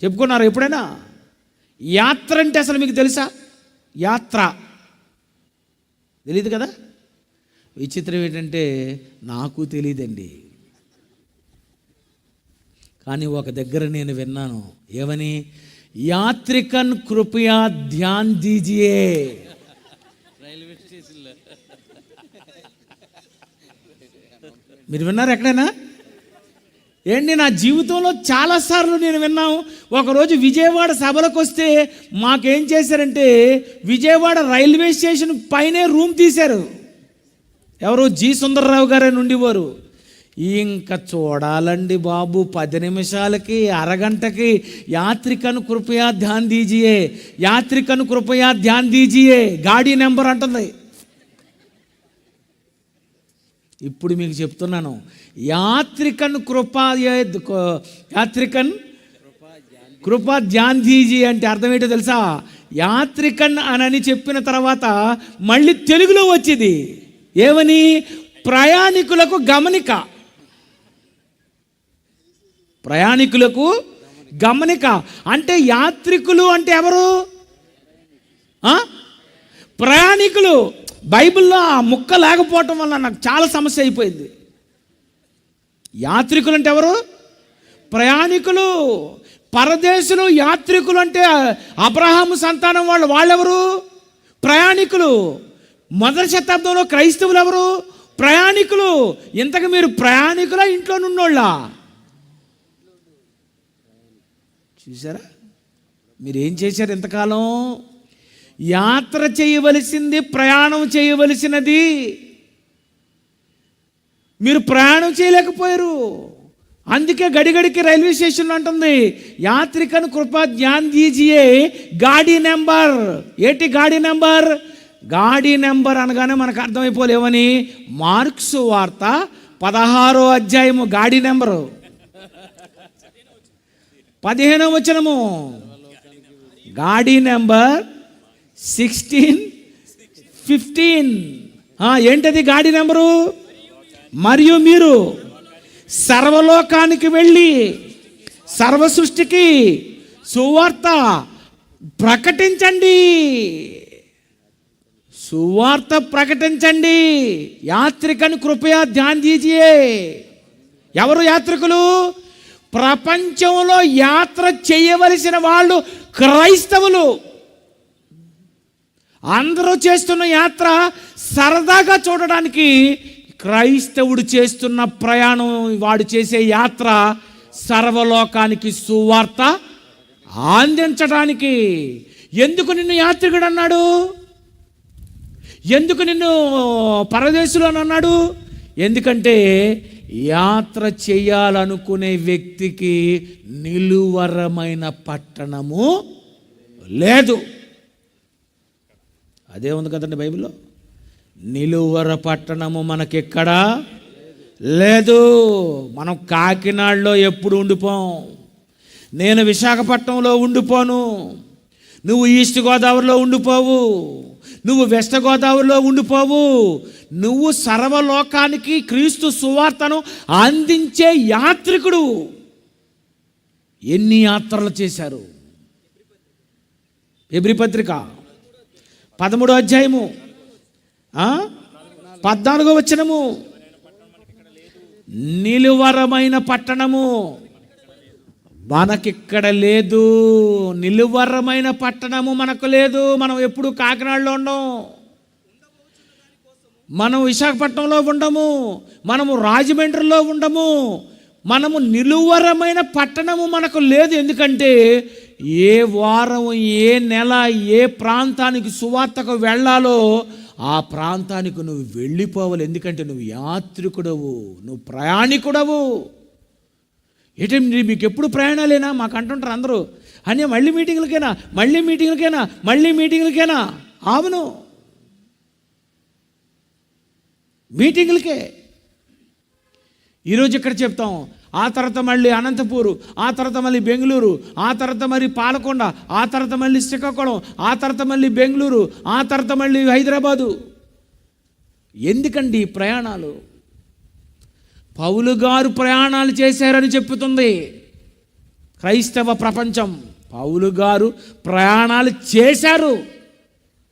చెప్పుకున్నారు ఎప్పుడైనా? యాత్ర అంటే అసలు మీకు తెలుసా? యాత్ర తెలియదు కదా. విచిత్రం ఏంటంటే నాకు తెలియదండి, కానీ ఒక దగ్గర నేను విన్నాను. ఏమని? యాత్రికన్ కృపయా ధ్యాన్ దీజియే. రైల్వే స్టేషన్లో మీరు విన్నారు ఎక్కడైనా? ఏంటి, నా జీవితంలో చాలాసార్లు నేను విన్నాను. ఒకరోజు విజయవాడ సభలకు వస్తే మాకేం చేశారంటే, విజయవాడ రైల్వే స్టేషన్ పైనే రూమ్ తీశారు. ఎవరు? జి సుందర్రావు గారే ఉండేవారు. ఇంకా చూడాలండి బాబు, 10 నిమిషాలకి, అరగంటకి యాత్రికను కృపయా ధ్యాన్ దీజియే, యాత్రికను కృపయా ధ్యాన్ దీజియే, గాడి నెంబర్ అంటుంది. ఇప్పుడు మీకు చెప్తున్నాను, యాత్రికన్ కృపా ధ్యాన్ దీజీ అంటే అర్థం ఏంటో తెలుసా? యాత్రికన్ అని చెప్పిన తర్వాత మళ్ళీ తెలుగులో వచ్చింది. ఏమని? ప్రయాణికులకు గమనిక. ప్రయాణికులకు గమనిక అంటే యాత్రికులు అంటే ఎవరు? ప్రయాణికులు. బైబిల్లో ఆ ముక్క లేకపోవటం వల్ల నాకు చాలా సమస్య అయిపోయింది. యాత్రికులు అంటే ఎవరు? ప్రయాణికులు. పరదేశులు. యాత్రికులు అంటే అబ్రహాము సంతానం వాళ్ళెవరు? ప్రయాణికులు. మొదటి శతాబ్దంలో క్రైస్తవులు ఎవరు? ప్రయాణికులు. ఇంతకు మీరు ప్రయాణికులా ఇంట్లో నుండోళ్ళ? చూసారా మీరు ఏం చేశారు ఇంతకాలం? యాత్ర చేయవలసింది, ప్రయాణం చేయవలసినది మీరు ప్రయాణం చేయలేకపోయారు. అందుకే గడిగడికి రైల్వే స్టేషన్లో అంటుంది, యాత్రికను కృపా ధ్యాన్ దీజియే గాడి నెంబర్. ఏంటి గాడి నెంబర్? గాడి నెంబర్ అనగానే మనకు అర్థమైపోలేవని మార్క్స్ వార్త 16వ అధ్యాయము గాడి నెంబరు 15వ వచనము. గాడి నెంబర్ 16:15. ఏంటది గాడి నెంబరు? మరియు మీరు సర్వలోకానికి వెళ్ళి సర్వ సృష్టికి సువార్త ప్రకటించండి. సువార్త ప్రకటించండి. యాత్రికను కృపయా ధ్యాన్ దీజియే. ఎవరు యాత్రికులు? ప్రపంచంలో యాత్ర చేయవలసిన వాళ్ళు క్రైస్తవులు. అందరూ చేస్తున్న యాత్ర సరదాగా చూడడానికి, క్రైస్తవుడు చేస్తున్న ప్రయాణం, వాడు చేసే యాత్ర సర్వలోకానికి సువార్త అందించడానికి. ఎందుకు నిన్ను యాత్రికుడు అన్నాడు? ఎందుకు నిన్ను పరదేశులు అని అన్నాడు? ఎందుకంటే యాత్ర చేయాలనుకునే వ్యక్తికి నిలువరమైన పట్టణము లేదు. అదే ఉంది కదండి బైబిల్లో. నిలువర పట్టణము మనకెక్కడా లేదు. మనం కాకినాడలో ఎప్పుడు ఉండిపోం. నేను విశాఖపట్నంలో ఉండిపోను. నువ్వు ఈస్ట్ గోదావరిలో ఉండిపోవు. నువ్వు వెస్ట్ గోదావరిలో ఉండిపోవు. నువ్వు సర్వలోకానికి క్రీస్తు సువార్తను అందించే యాత్రికుడు. ఎన్ని యాత్రలు చేశారు? హెబ్రీ పత్రిక 13వ అధ్యాయము 14వ వచనము. నిలువరమైన పట్టణము మనకిక్కడ లేదు. నిలువరమైన పట్టణము మనకు లేదు. మనం ఎప్పుడు కాకినాడలో ఉండం. మనం విశాఖపట్నంలో ఉండము. మనము రాజమండ్రిలో ఉండము. మనము నిలువరమైన పట్టణము మనకు లేదు. ఎందుకంటే ఏ వారం, ఏ నెల, ఏ ప్రాంతానికి సువార్తకు వెళ్ళాలో ఆ ప్రాంతానికి నువ్వు వెళ్ళిపోవాలి. ఎందుకంటే నువ్వు యాత్రికుడవు, నువ్వు ప్రయాణికుడవు. ఏంటండి మీకు ఎప్పుడు ప్రయాణాలేనా మాకు అంటుంటారు అందరూ. అని మళ్ళీ మీటింగ్లకేనా, మళ్ళీ మీటింగ్లకేనా, మళ్ళీ మీటింగ్లకేనా? అవును, మీటింగ్లకే. ఈరోజు ఇక్కడ చెప్తాం, ఆ తర్వాత మళ్ళీ అనంతపూరు, ఆ తర్వాత మళ్ళీ బెంగళూరు, ఆ తర్వాత మళ్ళీ పాలకొండ, ఆ తర్వాత మళ్ళీ శ్రీకాకుళం, ఆ తర్వాత మళ్ళీ బెంగళూరు, ఆ తర్వాత మళ్ళీ హైదరాబాదు. ఎందుకండి ప్రయాణాలు? పౌలు గారు ప్రయాణాలు చేశారని చెప్పుతుంది క్రైస్తవ ప్రపంచం. పౌలు గారు ప్రయాణాలు చేశారు,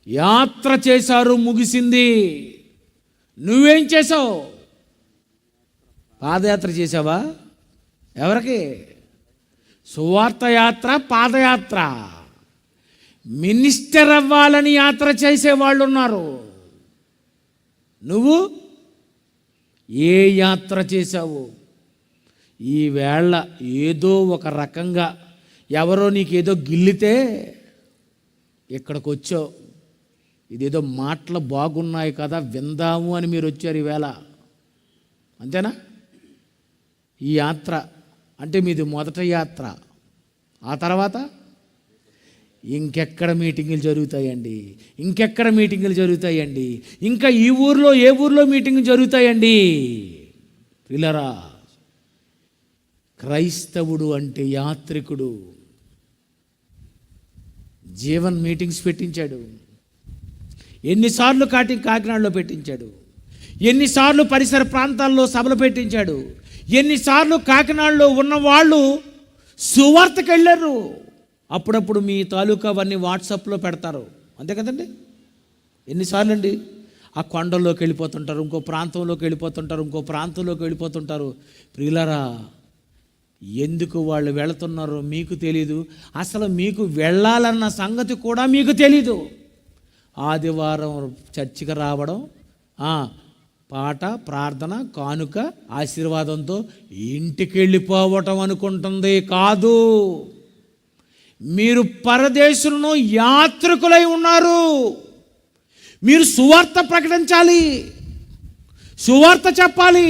యాత్ర చేశారు, ముగిసింది. నువ్వేం చేసావు? పాదయాత్ర చేసావా? ఎవరికి? సువార్త యాత్ర, పాదయాత్ర. మినిస్టర్ అవ్వాలని యాత్ర చేసేవాళ్ళు ఉన్నారు. నువ్వు ఏ యాత్ర చేశావు? ఈవేళ ఏదో ఒక రకంగా ఎవరో నీకేదో గిల్లితే ఇక్కడికి వచ్చావు. ఇదేదో మాటలు బాగున్నాయి కదా, విందాము అని మీరు వచ్చారు ఈవేళ. అంతేనా? ఈ యాత్ర అంటే మీది మొదట యాత్ర. ఆ తర్వాత ఇంకెక్కడ మీటింగులు జరుగుతాయండి, ఇంకెక్కడ మీటింగులు జరుగుతాయండి, ఇంకా ఈ ఊర్లో ఏ ఊర్లో మీటింగులు జరుగుతాయండి. పిల్లరా, క్రైస్తవుడు అంటే యాత్రికుడు. జీవన్ మీటింగ్స్ పెట్టించాడు. ఎన్నిసార్లు కాకినాడలో పెట్టించాడు. ఎన్నిసార్లు పరిసర ప్రాంతాల్లో సభలు పెట్టించాడు. ఎన్నిసార్లు కాకినాడలో ఉన్నవాళ్ళు సువార్తకు వెళ్ళారు. అప్పుడప్పుడు మీ తాలూకా అవన్నీ వాట్సాప్లో పెడతారు, అంతే కదండి. ఎన్నిసార్లు అండి ఆ కొండల్లోకి వెళ్ళిపోతుంటారు, ఇంకో ప్రాంతంలోకి వెళ్ళిపోతుంటారు, ఇంకో ప్రాంతంలోకి వెళ్ళిపోతుంటారు. ప్రియులారా, ఎందుకు వాళ్ళు వెళుతున్నారో మీకు తెలీదు. అసలు మీకు వెళ్ళాలన్న సంగతి కూడా మీకు తెలీదు. ఆదివారం చర్చికి రావడం, పాట, ప్రార్థన, కానుక, ఆశీర్వాదంతో ఇంటికి వెళ్ళిపోవటం అనుకుంటుంది. కాదు, మీరు పరదేశులను యాత్రికులై ఉన్నారు. మీరు సువార్త ప్రకటించాలి, సువార్త చెప్పాలి.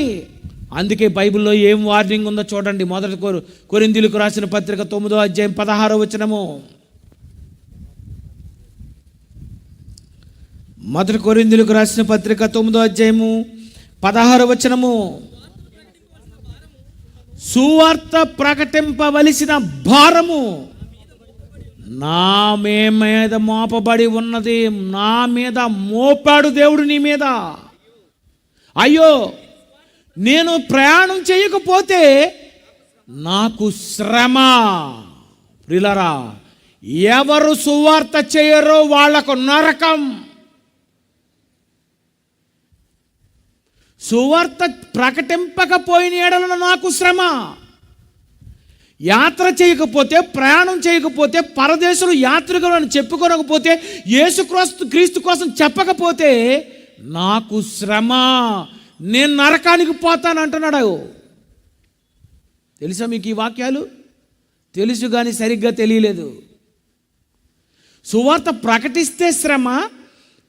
అందుకే బైబిల్లో ఏం వార్నింగ్ ఉందో చూడండి. మొదటి కొరింథీయులకు రాసిన పత్రిక 9వ అధ్యాయం 16వ వచనము. మొదటి కొరింథీయులకు రాసిన పత్రిక 9వ అధ్యాయము 16వ వచనము. సువార్త ప్రకటింపవలసిన భారము నా మీద మోపబడి ఉన్నది. నా మీద మోపాడు దేవుడు నీ మీద. అయ్యో, నేను ప్రయాణం చేయకపోతే నాకు శ్రమ. ప్రియులారా, ఎవరు సువార్త చేయరో వాళ్లకు నరకం. సువార్త ప్రకటింపకపోయిన ఎడల నాకు శ్రమ. యాత్ర చేయకపోతే, ప్రయాణం చేయకపోతే, పరదేశులు యాత్రికులను చెప్పుకోనకపోతే, క్రీస్తు కోసం చెప్పకపోతే నాకు శ్రమ. నేను నరకానికి పోతాను అంటున్నాడు. తెలుసా మీకు ఈ వాక్యాలు? తెలుసు కానీ సరిగ్గా తెలియలేదు. సువార్త ప్రకటిస్తే శ్రమ,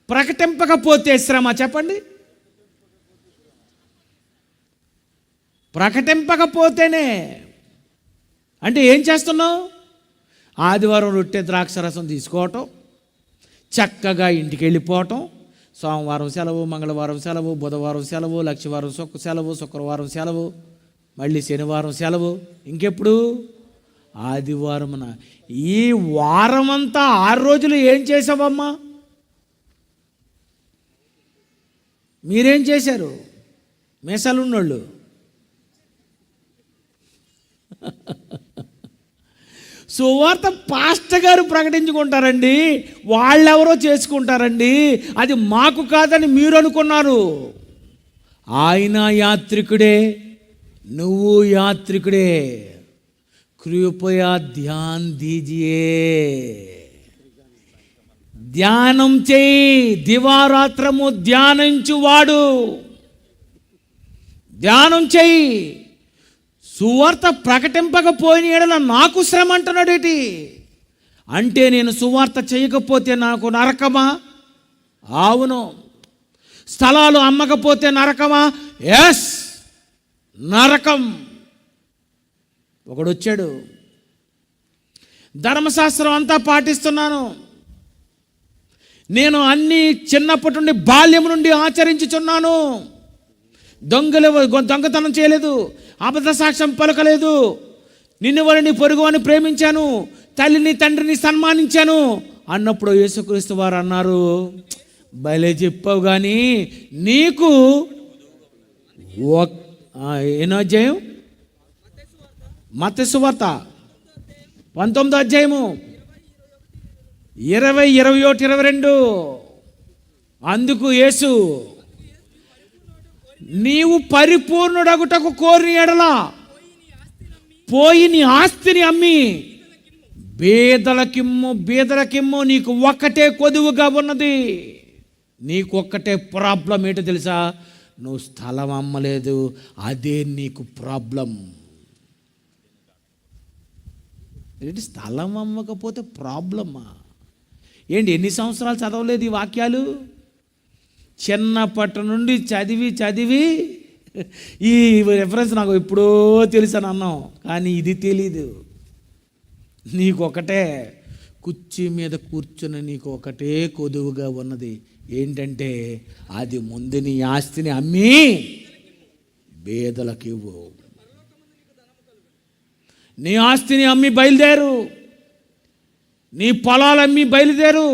ప్రకటింపకపోతే శ్రమ. చెప్పండి. ప్రకటింపకపోతేనే అంటే ఏం చేస్తున్నావు? ఆదివారం రొట్టె ద్రాక్షరసం తీసుకోవటం, చక్కగా ఇంటికి వెళ్ళిపోవటం, సోమవారం సెలవు, మంగళవారం సెలవు, బుధవారం సెలవు, లక్షవారం సెలవు, శుక్రవారం సెలవు, మళ్ళీ శనివారం సెలవు, ఇంకెప్పుడు ఆదివారమున. ఈ వారం అంతా 6 రోజులు ఏం చేసావమ్మా? మీరేం చేశారు? మీసాలున్నోళ్ళు సువార్త పాస్టర్ గారు ప్రకటించుకుంటారండి, వాళ్ళెవరో చేసుకుంటారండి. అది మాకు కాదని మీరు అనుకున్నారు. ఆయన యాత్రికుడే, నువ్వు యాత్రికుడే. కృపయా ధ్యాన్ దీజియే. ధ్యానం చేయి. దివారాత్రము ధ్యానించువాడు ధ్యానం చేయి. సువార్త ప్రకటింపకపోయిన ఎడల నాకు శ్రమ అంటున్నాడేటి? అంటే నేను సువార్త చేయకపోతే నాకు నరకమా? అవును. స్థలాలు అమ్మకపోతే నరకమా? ఎస్, నరకం. ఒకడు వచ్చాడు, ధర్మశాస్త్రం అంతా పాటిస్తున్నాను, నేను అన్నీ చిన్నప్పటి నుండి బాల్యం నుండి ఆచరించుచున్నాను, దొంగతనం చేయలేదు, అబద్ధ సాక్ష్యం పలకలేదు, నిన్ను వారిని పొరుగువాని ప్రేమించాను, తల్లిని తండ్రిని సన్మానించాను అన్నప్పుడు యేసుక్రీస్తు వారు అన్నారు, భలే చెప్పావు కానీ నీకు ఎన్నో అధ్యాయం? మత్తయి సువార్త 19వ అధ్యాయము 20, 21, 22. అందుకు యేసు, నీవు పరిపూర్ణుడగుటకు కోరిన ఎడల పోయి నీ ఆస్తిని అమ్మి బీదలకిమ్ము. నీకు ఒక్కటే కొదువుగా ఉన్నది. నీకు ఒక్కటే ప్రాబ్లం ఏంటో తెలుసా? నువ్వు స్థలం అమ్మలేదు, అదే నీకు ప్రాబ్లం. ఏంటి స్థలం అమ్మకపోతే ప్రాబ్లమ్మా? ఏంటి ఎన్ని సంవత్సరాలు చదవలేదు ఈ వాక్యాలు? చిన్నప్పటి నుండి చదివి ఈ రెఫరెన్స్ నాకు ఎప్పుడో తెలుసు అని అన్నాం, కానీ ఇది తెలీదు. నీకు ఒకటే కుర్చీ మీద కూర్చుని నీకు ఒకటే కొదువుగా ఉన్నది. ఏంటంటే అది ముందు నీ ఆస్తిని అమ్మి బేదలకు ఇవ్వు. నీ ఆస్తిని అమ్మి బయలుదేరు, నీ పొలాలు అమ్మి బయలుదేరు,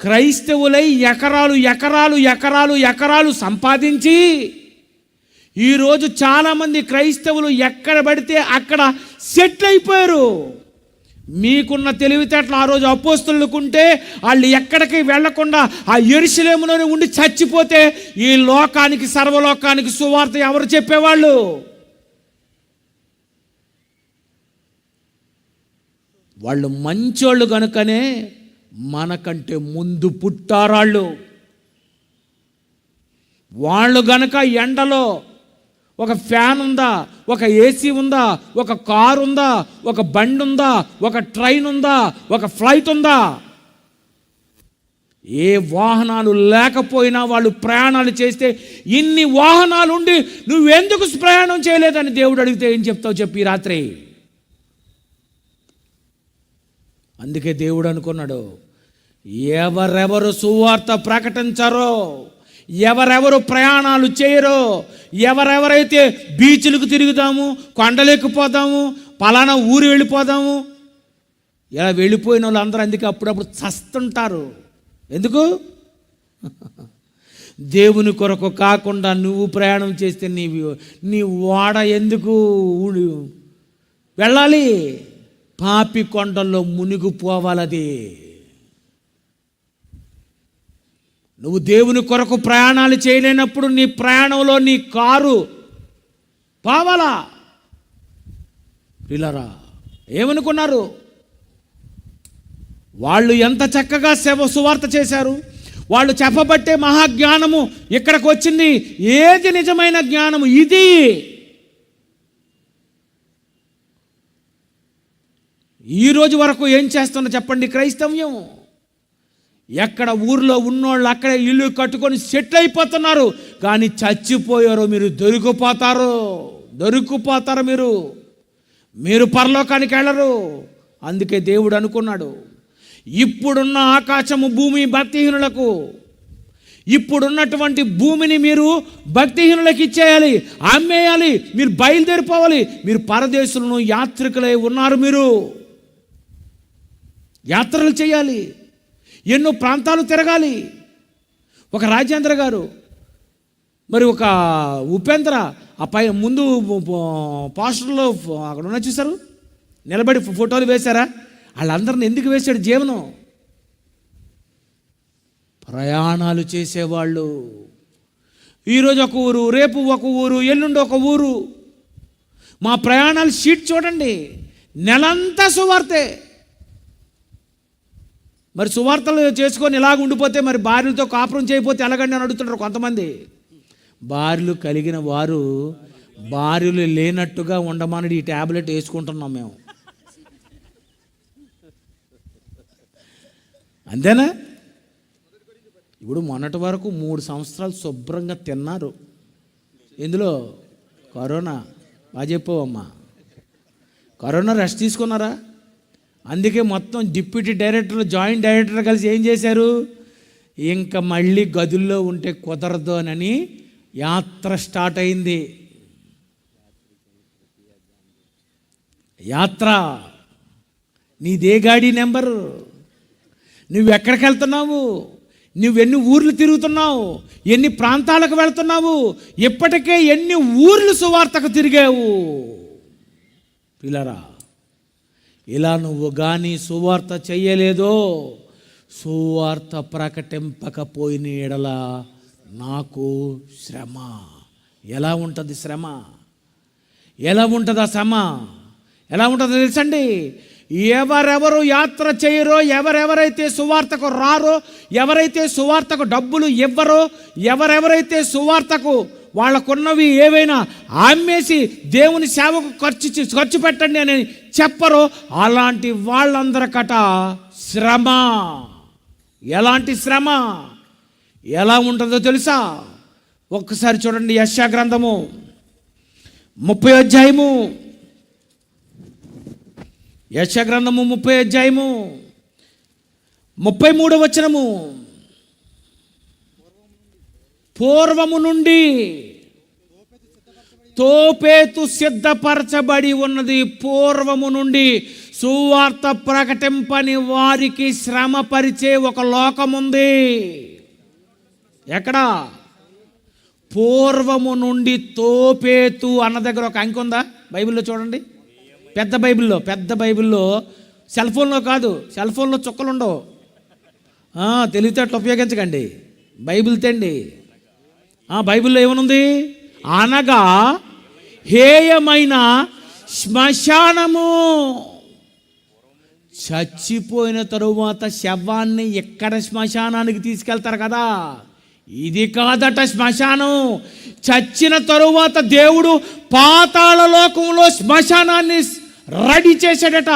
క్రైస్తవులై ఎకరాలు ఎకరాలు ఎకరాలు ఎకరాలు సంపాదించి ఈరోజు చాలామంది క్రైస్తవులు ఎక్కడ పడితే అక్కడ సెటిల్ అయిపోయారు. మీకున్న తెలివితేటలు ఆ రోజు అపోస్తలుకుంటే వాళ్ళు ఎక్కడికి వెళ్లకుండా ఆ యెరూషలేములోనే ఉండి చచ్చిపోతే ఈ లోకానికి, సర్వలోకానికి సువార్త ఎవరు చెప్పేవాళ్ళు? వాళ్ళు మంచోళ్ళు కనుకనే మనకంటే ముందు పుట్టారాళ్ళు. వాళ్ళు గనక ఎండలో ఒక ఫ్యాన్ ఉందా, ఒక ఏసీ ఉందా, ఒక కారు ఉందా, ఒక బండి ఉందా, ఒక ట్రైన్ ఉందా, ఒక ఫ్లైట్ ఉందా, ఏ వాహనాలు లేకపోయినా వాళ్ళు ప్రయాణాలు చేస్తే, ఇన్ని వాహనాలు ఉండి నువ్వెందుకు ప్రయాణం చేయలేదని దేవుడు అడిగితే ఏం చెప్తావు చెప్పి రాత్రి? అందుకే దేవుడు అనుకున్నాడు, ఎవరెవరు సువార్త ప్రకటించారో, ఎవరెవరు ప్రయాణాలు చేయరో, ఎవరెవరైతే బీచ్లకు తిరుగుదాము, కొండలెక్కిపోదాము, పలానా ఊరు వెళ్ళిపోదాము, ఇలా వెళ్ళిపోయిన వాళ్ళు అందరూ అందుకే అప్పుడప్పుడు చస్తుంటారు. ఎందుకు? దేవుని కొరకు కాకుండా నువ్వు ప్రయాణం చేస్తే నీ ఓడ ఎందుకు వెళ్ళాలి? పాపి కొండల్లో మునిగిపోవాలది. నువ్వు దేవుని కొరకు ప్రయాణాలు చేయలేనప్పుడు నీ ప్రయాణంలో నీ కారు పోవాలా? పిల్లరా, ఏమనుకున్నారు? వాళ్ళు ఎంత చక్కగా సువార్త చేశారు. వాళ్ళు చెప్పబట్టే మహాజ్ఞానము ఇక్కడికి వచ్చింది. ఏది నిజమైన జ్ఞానము? ఇది. ఈరోజు వరకు ఏం చేస్తున్నా చెప్పండి క్రైస్తవ్యం? ఎక్కడ ఊర్లో ఉన్నోళ్ళు అక్కడే ఇల్లు కట్టుకొని సెటిల్ అయిపోతున్నారు, కానీ చచ్చిపోయారు మీరు, దొరికిపోతారు మీరు పరలోకానికి వెళ్ళరు. అందుకే దేవుడు అనుకున్నాడు, ఇప్పుడున్న ఆకాశము భూమి భక్తిహీనులకు, ఇప్పుడున్నటువంటి భూమిని మీరు భక్తిహీనులకు ఇచ్చేయాలి, అమ్మేయాలి, మీరు బయలుదేరిపోవాలి. మీరు పరదేశులను యాత్రికులై ఉన్నారు, మీరు యాత్రలు చేయాలి, ఎన్నో ప్రాంతాలు తిరగాలి. ఒక రాజేంద్ర గారు, మరి ఒక ఉపేంద్ర, ఆ పై ముందు పోస్టర్లో అక్కడ ఉన్న చూసారు, నిలబడి ఫోటోలు వేశారా? వాళ్ళందరిని ఎందుకు వేశాడు? జీవనం, ప్రయాణాలు చేసేవాళ్ళు. ఈరోజు ఒక ఊరు, రేపు ఒక ఊరు, ఎల్లుండి ఒక ఊరు. మా ప్రయాణాలు షీట్ చూడండి, నెలంతా సువార్తే. మరి సువార్తలు చేసుకొని ఇలాగ ఉండిపోతే మరి భార్యలతో కాపురం చేయకపోతే ఎలాగండి అని అడుగుతున్నారు కొంతమంది. భార్యలు కలిగిన వారు భార్యలు లేనట్టుగా ఉండమని ఈ ట్యాబ్లెట్ వేసుకుంటున్నాం మేము. అంతేనా? ఇప్పుడు మొన్నటి వరకు 3 సంవత్సరాలు శుభ్రంగా తిన్నారు. ఎందులో? కరోనా. బాగా చెప్పావమ్మా. కరోనా రెస్ట్ తీసుకున్నారా? అందుకే మొత్తం డిప్యూటీ డైరెక్టర్, జాయింట్ డైరెక్టర్ కలిసి ఏం చేశారు? ఇంకా మళ్ళీ గదుల్లో ఉంటే కుదరదు అని యాత్ర స్టార్ట్ అయింది. యాత్ర. నీదే గాడి నెంబరు, నువ్వెక్కడికి వెళ్తున్నావు, నువ్వెన్ని ఊర్లు తిరుగుతున్నావు, ఎన్ని ప్రాంతాలకు వెళ్తున్నావు, ఇప్పటికే ఎన్ని ఊర్లు సువార్తకు తిరిగావు. పిల్లరా, ఇలా నువ్వు కానీ సువార్త చెయ్యలేదో, సువార్త ప్రకటింపకపోయిన ఎడల నాకు శ్రమ. ఎలా ఉంటుంది శ్రమ? ఎలా ఉంటుంది ఆ శ్రమ? ఎలా ఉంటుందో తెలుసండి? ఎవరెవరు యాత్ర చేయరో, ఎవరెవరైతే సువార్తకు రారో, ఎవరైతే సువార్తకు డబ్బులు ఇవ్వరో, ఎవరెవరైతే సువార్తకు వాళ్ళకున్నవి ఏవైనా అమ్మేసి దేవుని సేవకు ఖర్చు పెట్టండి అని చెప్పరో, అలాంటి వాళ్ళందరికట శ్రమ. ఎలాంటి శ్రమ? ఎలా ఉంటుందో తెలుసా? ఒక్కసారి చూడండి, యెషయా గ్రంథము 30వ అధ్యాయము, యెషయా గ్రంథము 30వ అధ్యాయము 33వ వచనము. పూర్వము నుండి తోపేతు సిద్ధపరచబడి ఉన్నది. పూర్వము నుండి సువార్త ప్రకటింపని వారికి శ్రమ పరిచే ఒక లోకం ఉంది. ఎక్కడ? పూర్వము నుండి తోపేతు అన్న దగ్గర ఒక అంకె ఉందా బైబిల్లో? చూడండి, పెద్ద బైబిల్లో సెల్ ఫోన్లో కాదు, సెల్ ఫోన్లో చుక్కలు ఉండవు. తెలివితేటలు ఉపయోగించకండి, బైబిల్ తండి. బైబిల్లో ఏమనుంది? అనగా హేయమైన శ్మశానము. చచ్చిపోయిన తరువాత శవాన్ని ఎక్కడ శ్మశానానికి తీసుకెళ్తారు కదా, ఇది కాదట శ్మశానం. చచ్చిన తరువాత దేవుడు పాతాళ లోకంలో శ్మశానాన్ని రెడీ చేశాడట.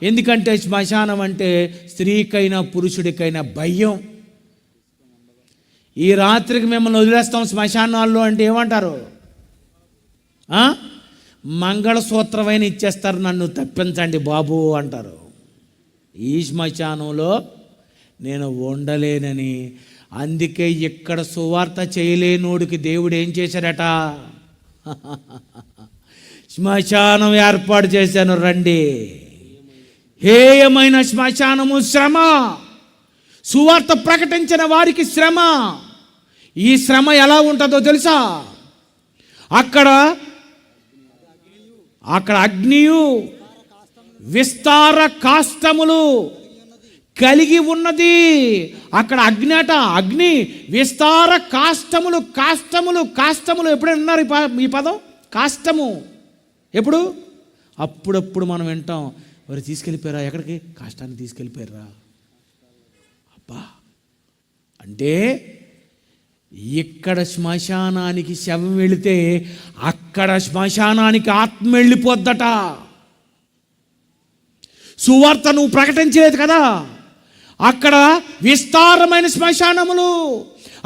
ఎందుకంటే శ్మశానం అంటే స్త్రీకైనా పురుషుడికైనా భయం. ఈ రాత్రికి మిమ్మల్ని వదిలేస్తాం శ్మశానాల్లో అంటే ఏమంటారు? మంగళసూత్రమైన ఇచ్చేస్తారు, నన్ను తప్పించండి బాబు అంటారు. ఈ శ్మశానంలో నేను ఉండలేనని, అందుకే ఇక్కడ సువార్త చేయలేనోడికి దేవుడు ఏం చేశాడట? శ్మశానం ఏర్పాటు చేశాను, రండి. హేయమైన శ్మశానము శ్రమ. సువార్త ప్రకటించిన వారికి శ్రమ. ఈ శ్రమ ఎలా ఉంటుందో తెలుసా? అక్కడ అగ్నియు విస్తార కాష్టములు కలిగి ఉన్నది. అక్కడ అగ్ని విస్తార కాష్టములు. కాష్టములు ఎప్పుడైనా విన్నారు ఈ పదం? కాష్టము ఎప్పుడు? అప్పుడప్పుడు మనం వింటాం, ఎవరు తీసుకెళ్ళిపోయారా? ఎక్కడికి? కాష్టాన్ని తీసుకెళ్ళిపోయారా? అబ్బా, అంటే ఇక్కడ శ్మశానానికి శవం వెళితే అక్కడ శ్మశానానికి ఆత్మ వెళ్ళిపోద్దట. సువార్త నువ్వు ప్రకటించలేదు కదా, అక్కడ విస్తారమైన శ్మశానములు,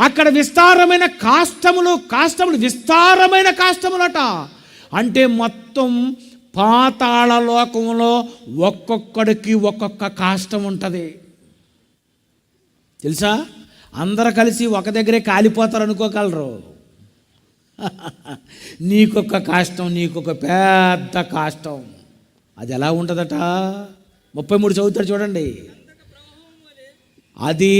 అక్కడ విస్తారమైన కాష్టములు విస్తారమైన కాష్టములట. అంటే మొత్తం పాతాళ లోకంలో ఒక్కొక్కడికి ఒక్కొక్క కాష్టం ఉంటుంది. తెలుసా? అందరూ కలిసి ఒక దగ్గరే కాలిపోతారు అనుకోగలరు. నీకొక కాష్టం, నీకొక పెద్ద కాష్టం. అది ఎలా ఉంటుందట? 33 చదువుతాడు చూడండి. అది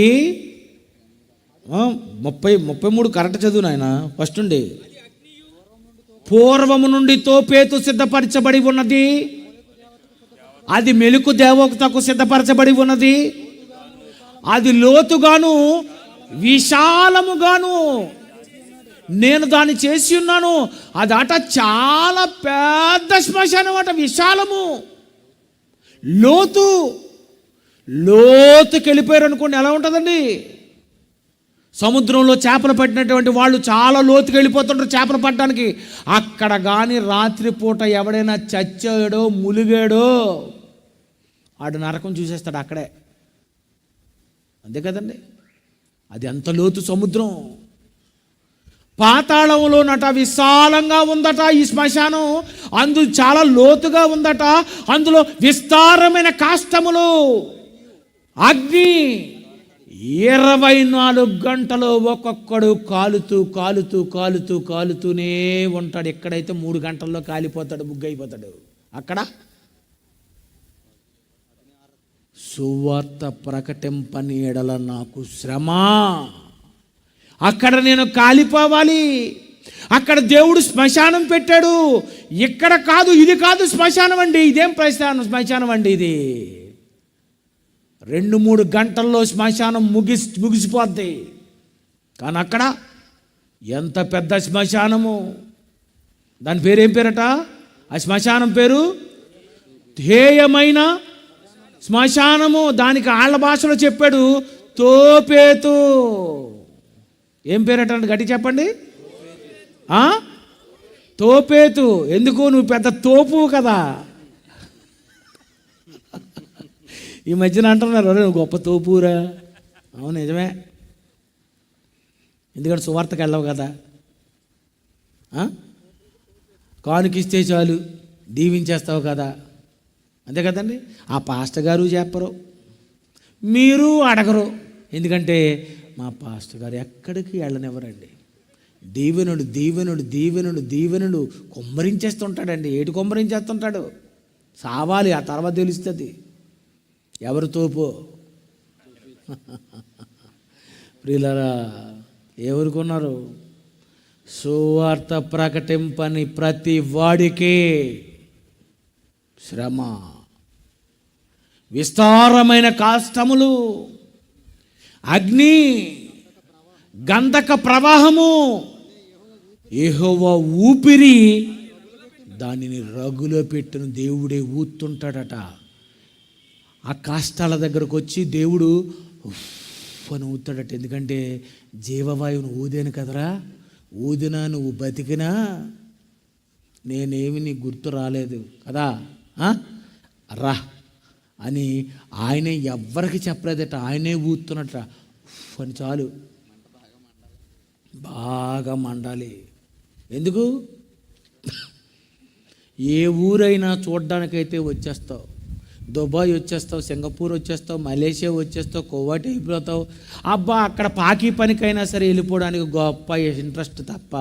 33 కరెక్ట్ చదువు నాయన. ఫస్ట్ ఉండి, పూర్వము నుండి తోపేతు సిద్ధపరచబడి ఉన్నది, అది మెలుకు దేవతకు సిద్ధపరచబడి ఉన్నది, అది లోతుగాను విశాలముగాను నేను దాన్ని చేసి ఉన్నాను. అదట చాలా పెద్ద శ్మశానం అట. విశాలము, లోతుకి వెళ్ళిపోయారు అనుకోండి, ఎలా ఉంటుందండి? సముద్రంలో చేపలు పట్టినటువంటి వాళ్ళు చాలా లోతుకి వెళ్ళిపోతుంటారు చేపలు పట్టడానికి. అక్కడ కానీ రాత్రిపూట ఎవడైనా చచ్చాడో ములిగాడో ఆడు నరకం చూసేస్తాడు అక్కడే. అంతే కదండి? అది ఎంత లోతు సముద్రం. పాతాళంలో నట విశాలంగా ఉందట ఈ శ్మశానం. అందులో చాలా లోతుగా ఉందట. అందులో విస్తారమైన కాష్టములు, అగ్ని. 24 గంటలు ఒక్కొక్కడు కాలుతూనే ఉంటాడు. ఎక్కడైతే 3 గంటల్లో కాలిపోతాడు, బుగ్గైపోతాడు. అక్కడ సువార్త ప్రకటింపని ఎడల నాకు శ్రమ. అక్కడ నేను కాలిపోవాలి. అక్కడ దేవుడు శ్మశానం పెట్టాడు. ఇక్కడ కాదు, ఇది కాదు శ్మశానం అండి. ఇదేం శ్మశానం అండి ఇది? 2-3 గంటల్లో శ్మశానం ముగిసిపోద్ది. కానీ అక్కడ ఎంత పెద్ద శ్మశానము. దాని పేరు ఏం పేరట? ఆ శ్మశానం పేరు హేయమైన శ్మశానము. దానికి ఆళ్ళ భాషలో చెప్పాడు తోపేతు. ఏం పేరట అంటే గట్టి చెప్పండి. తోపేతు. ఎందుకు? నువ్వు పెద్ద తోపు కదా. ఈ మధ్యన అంటున్నారు, నువ్వు గొప్ప తోపురా. అవును, నిజమే. ఎందుకంటే సువార్తకు వెళ్ళవు కదా. కానుకిస్తే చాలు దీవించేస్తావు కదా. అంతే కదండి. ఆ పాస్టర్ గారు చెప్పరు, మీరు అడగరు. ఎందుకంటే మా పాస్టర్ గారు ఎక్కడికి వెళ్ళనివ్వరండి. దీవెనుడు కుమ్మరించేస్తుంటాడండి. ఏటి కుమ్మరించేస్తుంటాడు? సావాలి, ఆ తర్వాత తెలుస్తుంది ఎవరు తోపో. ప్రియులారా, ఎవరుకున్నారు? సువార్త ప్రకటింపని ప్రతి వాడికే శ్రమ, విస్తారమైన కష్టములు, అగ్ని, గంధక ప్రవాహము, యెహోవా ఊపిరి దానిని రగులో పెట్టిన దేవుడే ఊతుంటాడట. ఆ కష్టాల దగ్గరకు వచ్చి దేవుడు అని ఊతాడట. ఎందుకంటే జీవవాయువును ఊదాను కదరా, ఊదినా నువ్వు బతికినా నేనేమి నీకు గుర్తు రాలేదు కదా, రా అని ఆయనే ఎవ్వరికి చెప్పలేదట. ఆయనే ఊతున్నట్ట అని చాలు బాగా మండాలి. ఎందుకు? ఏ ఊరైనా చూడ్డానికైతే వచ్చేస్తావు, దుబాయ్ వచ్చేస్తావు, సింగపూర్ వచ్చేస్తావు, మలేషియా వచ్చేస్తావు, కువైట్ అయిపోతావు. అబ్బా అక్కడ పాకీ పనికైనా సరే వెళ్ళిపోవడానికి గొప్ప ఇంట్రెస్ట్ తప్ప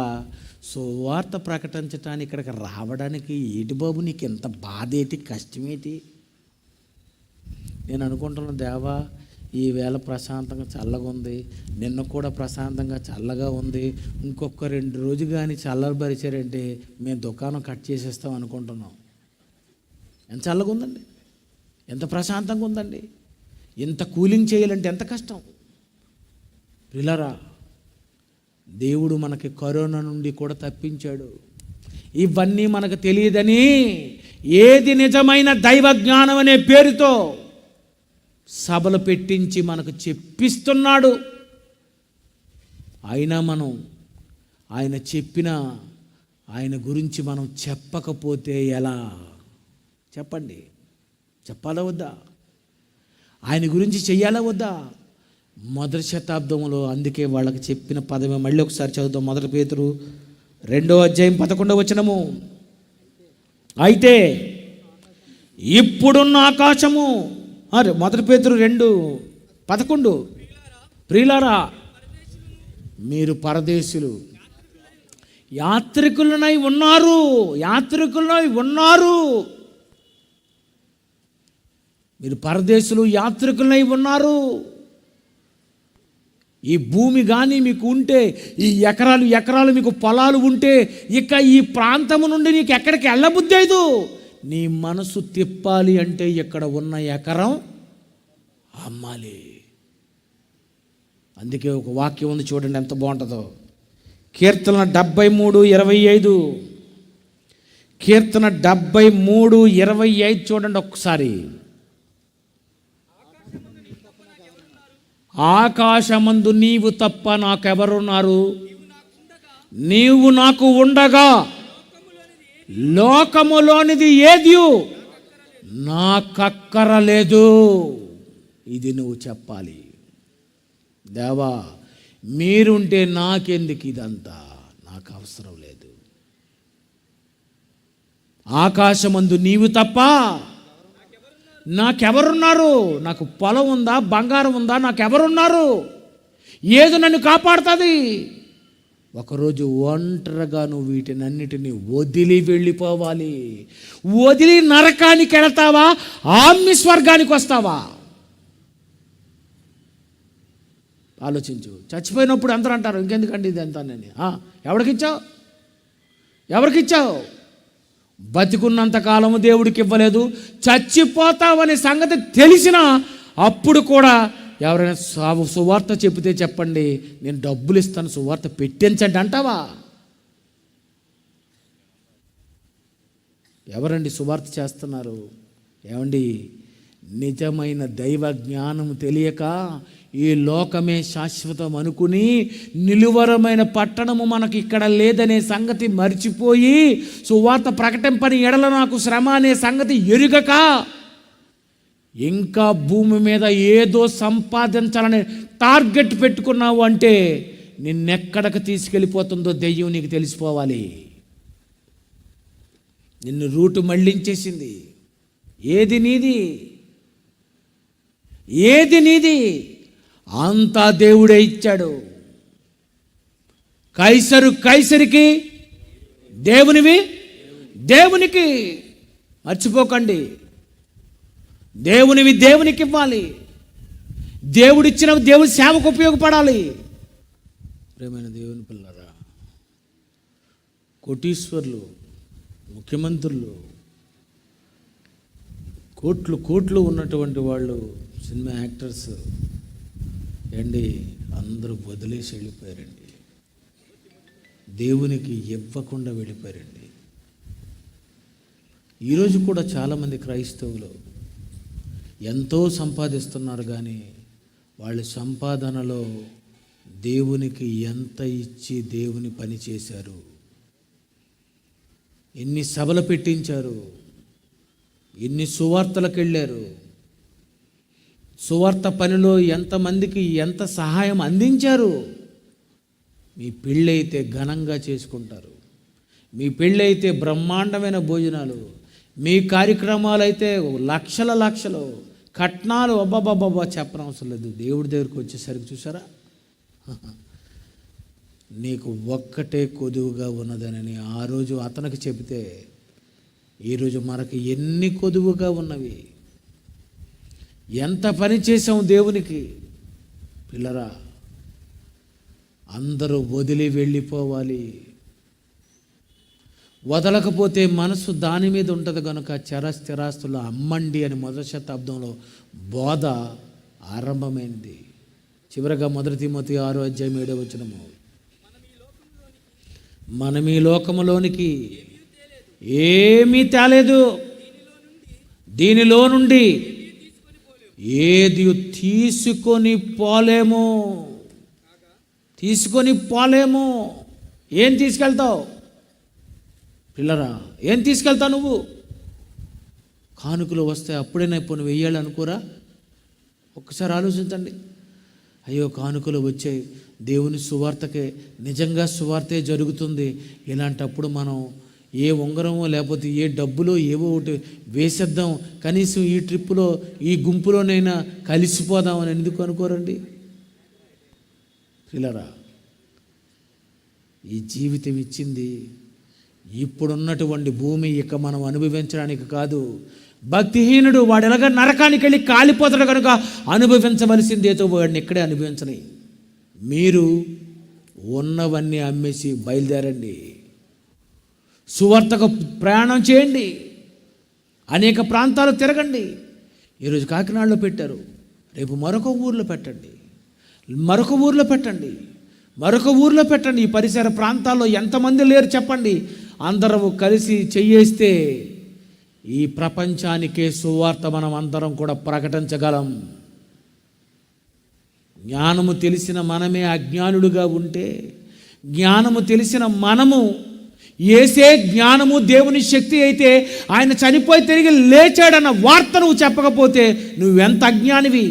సువార్త ప్రకటించడానికి ఇక్కడికి రావడానికి ఏంటి బాబు నీకు ఎంత బాధ ఏంటి, కష్టమేంటి? నేను అనుకుంటున్నాను, దేవా ఈవేళ ప్రశాంతంగా చల్లగా ఉంది, నిన్న కూడా ప్రశాంతంగా చల్లగా ఉంది, ఇంకొక 2 రోజులు కానీ చల్లబరిచారంటే మేము దుకాణం కట్ చేసేస్తాం అనుకుంటున్నాం. ఎంత చల్లగా ఉందండి, ఎంత ప్రశాంతంగా ఉందండి. ఇంత కూలింగ్ చేయాలంటే ఎంత కష్టం. ప్రియులారా, దేవుడు మనకి కరోనా నుండి కూడా తప్పించాడు. ఇవన్నీ మనకు తెలియదని ఏది నిజమైన దైవ జ్ఞానం అనే పేరుతో సభలు పెట్టించి మనకు చెప్పిస్తున్నాడు. అయినా మనం ఆయన చెప్పిన ఆయన గురించి మనం చెప్పకపోతే ఎలా? చెప్పండి, చెప్పాలా వద్దా? ఆయన గురించి చెయ్యాలా వద్దా? మొదటి శతాబ్దంలో అందుకే వాళ్ళకి చెప్పిన పదమే మళ్ళీ ఒకసారి చదువుతాం. 1 పేతురు 2వ అధ్యాయం 11వ వచనము. అయితే ఇప్పుడున్న ఆకాశము, 1 పేతురు 2:11, ప్రియులారా మీరు పరదేశులు, యాత్రికులనై ఉన్నారు, యాత్రికులనై ఉన్నారు. మీరు పరదేశులు, యాత్రికులనై ఉన్నారు. ఈ భూమి కానీ మీకు ఉంటే, ఈ ఎకరాలు ఎకరాలు మీకు పొలాలు ఉంటే, ఇక ఈ ప్రాంతము నుండి నీకు ఎక్కడికి వెళ్ళబుద్ధి లేదు. నీ మనసు తిప్పాలి అంటే ఇక్కడ ఉన్న ఎకరం అమ్మాలి. అందుకే ఒక వాక్యం ఉంది చూడండి, ఎంత బాగుంటుందో. కీర్తన 73:25, కీర్తన 73:25 చూడండి ఒకసారి. ఆకాశమందు నీవు తప్ప నాకెవరున్నారు? నీవు నాకు ఉండగా లోకములోనిది ఏది నాకక్కరలేదు. ఇది నువ్వు చెప్పాలి. దేవా మీరుంటే నాకెందుకు ఇదంతా, నాకు అవసరం లేదు. ఆకాశమందు నీవు తప్ప నాకెవరున్నారు? నాకు పొలం ఉందా, బంగారం ఉందా, నాకెవరున్నారు? ఏది నన్ను కాపాడుతుంది? ఒకరోజు ఒంటరిగా నువ్వు వీటినన్నిటినీ వదిలి వెళ్ళిపోవాలి. వదిలి నరకానికి వెళతావా, ఆమ్ని స్వర్గానికి వస్తావా? ఆలోచించు. చచ్చిపోయినప్పుడు అందరూ అంటారు, ఇంకెందుకండి ఇది ఎంత అని. ఎవరికిచ్చావు? ఎవరికిచ్చావు? బతికున్నంతకాలము దేవుడికి ఇవ్వలేదు. చచ్చిపోతావనే సంగతి తెలిసినా అప్పుడు కూడా ఎవరైనా సువార్త చెబితే చెప్పండి, నేను డబ్బులు ఇస్తాను, సువార్త పెట్టించండి అంటావా? ఎవరండి సువార్త చేస్తున్నారు? ఏమండి, నిజమైన దైవ జ్ఞానం తెలియక ఈ లోకమే శాశ్వతం అనుకుని నిలువరమైన పట్టణము మనకి ఇక్కడ లేదనే సంగతి మర్చిపోయి సువార్త ప్రకటింపని ఎడల నాకు శ్రమ అనే సంగతి ఎరుగక ఇంకా భూమి మీద ఏదో సంపాదించాలనే టార్గెట్ పెట్టుకున్నావు అంటే నిన్నెక్కడికి తీసుకెళ్ళిపోతుందో దెయ్యం నీకు తెలిసిపోవాలి. నిన్ను రూటు మళ్ళించేసింది. ఏది నీది? ఏది నీది? అంతా దేవుడే ఇచ్చాడు. కైసరు కైసరికి, దేవునివి దేవునికి. మర్చిపోకండి. దేవునివి దేవునికి ఇవ్వాలి. దేవుడిచ్చిన దేవుని సేవకు ఉపయోగపడాలి. ప్రేమైన దేవుని పిల్లరా, కోటీశ్వర్లు, ముఖ్యమంత్రులు, కోట్లు ఉన్నటువంటి వాళ్ళు, సినిమా యాక్టర్స్ అండి, అందరూ వదిలేసి వెళ్ళిపోయారండి. దేవునికి ఇవ్వకుండా వెళ్ళిపోయారండి. ఈరోజు కూడా చాలామంది క్రైస్తవులు ఎంతో సంపాదిస్తున్నారు, కానీ వాళ్ళ సంపాదనలో దేవునికి ఎంత ఇచ్చి దేవుని పని చేశారు, ఎన్ని సభలు పెట్టించారు, ఎన్ని సువార్తలకు వెళ్ళారు, సువార్త పనిలో ఎంతమందికి ఎంత సహాయం అందించారు. మీ పెళ్ళైతే ఘనంగా చేసుకుంటారు, మీ పెళ్ళైతే బ్రహ్మాండమైన భోజనాలు, మీ కార్యక్రమాలు అయితే లక్షలు కట్నాలు, అబ్బాబ్బాబ్బా చెప్పనవసరం లేదు. దేవుడి దగ్గరికి వచ్చేసరికి చూసారా, నీకు ఒక్కటే కొదువుగా ఉన్నదనని ఆ రోజు అతనికి చెబితే ఈరోజు మనకి ఎన్ని కొదువుగా ఉన్నవి. ఎంత పని చేసాం దేవునికి. పిల్లరా, అందరూ వదిలి వెళ్ళిపోవాలి. వదలకపోతే మనసు దాని మీద ఉంటుంది కనుక చరస్థిరాస్తులు అమ్మండి అని మొదటి శతాబ్దంలో బోధ ఆరంభమైంది. చివరగా 1 తిమోతి 6:7 మనం ఈ లోకములోనికి ఏమీ తేలేదు, దీనిలో నుండి ఏది తీసుకొని పోలేము. ఏం తీసుకెళ్తావు పిల్లరా? ఏం తీసుకెళ్తావు నువ్వు? కానుకలు వస్తే అప్పుడైనా ఇప్పుడు వెయ్యాలి అనుకోరా? ఒక్కసారి ఆలోచించండి. అయ్యో, కానుకలు వచ్చాయి, దేవుని సువార్తకే, నిజంగా సువార్తే జరుగుతుంది. ఇలాంటప్పుడు మనం ఏ ఉంగరమో లేకపోతే ఏ డబ్బులో ఏవో ఒకటి వేసేద్దాం, కనీసం ఈ ట్రిప్పులో ఈ గుంపులోనైనా కలిసిపోదామని ఎందుకు అనుకోరండి పిల్లరా? ఈ జీవితం ఇచ్చింది ఇప్పుడున్నటువంటి భూమి ఇక మనం అనుభవించడానికి కాదు. భక్తిహీనుడు వాడు ఎలాగ నరకానికి వెళ్ళి కాలిపోతాడు కనుక అనుభవించవలసిందేతో వాడిని ఇక్కడే అనుభవించని. మీరు ఉన్నవన్నీ అమ్మేసి బయలుదేరండి, సువార్తకు ప్రయాణం చేయండి, అనేక ప్రాంతాలు తిరగండి. ఈరోజు కాకినాడలో పెట్టారు, రేపు మరొక ఊర్లో పెట్టండి, మరొక ఊర్లో పెట్టండి. ఈ పరిసర ప్రాంతాల్లో ఎంతమంది లేరు చెప్పండి. అందరము కలిసి చెయ్యేస్తే ఈ ప్రపంచానికే సువార్త మనం అందరం కూడా ప్రకటించగలం. జ్ఞానము తెలిసిన మనమే అజ్ఞానుడుగా ఉంటే, జ్ఞానము తెలిసిన మనము, ఏసే జ్ఞానము దేవుని శక్తి అయితే ఆయన చనిపోయి తిరిగి లేచాడన్న వార్త నువ్వు చెప్పకపోతే నువ్వెంత అజ్ఞానివి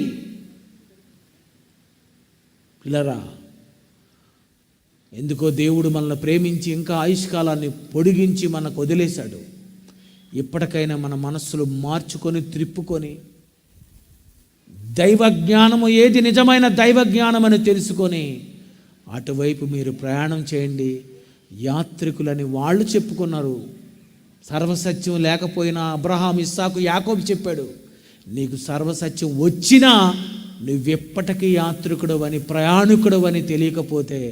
పిల్లరా. ఎందుకో దేవుడు మనల్ని ప్రేమించి ఇంకా ఆయుష్కాలాన్ని పొడిగించి మనకు వదిలేశాడు. ఇప్పటికైనా మన మనస్సులు మార్చుకొని త్రిప్పుకొని దైవజ్ఞానము ఏది నిజమైన దైవజ్ఞానం అని తెలుసుకొని అటువైపు మీరు ప్రయాణం చేయండి. యాత్రికులని వాళ్ళు చెప్పుకున్నారు. సర్వసత్యం లేకపోయినా అబ్రహాం, ఇస్సాకు, యాకోబు చెప్పాడు, నీకు సర్వసత్యం వచ్చినా నువ్వెప్పటికీ యాత్రికుడు అని, ప్రయాణికుడు అని తెలియకపోతే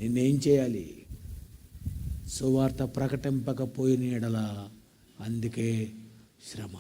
నిన్నేం చేయాలి? సువార్త ప్రకటింపకపోయిన ఎడల అందుకే శ్రమ.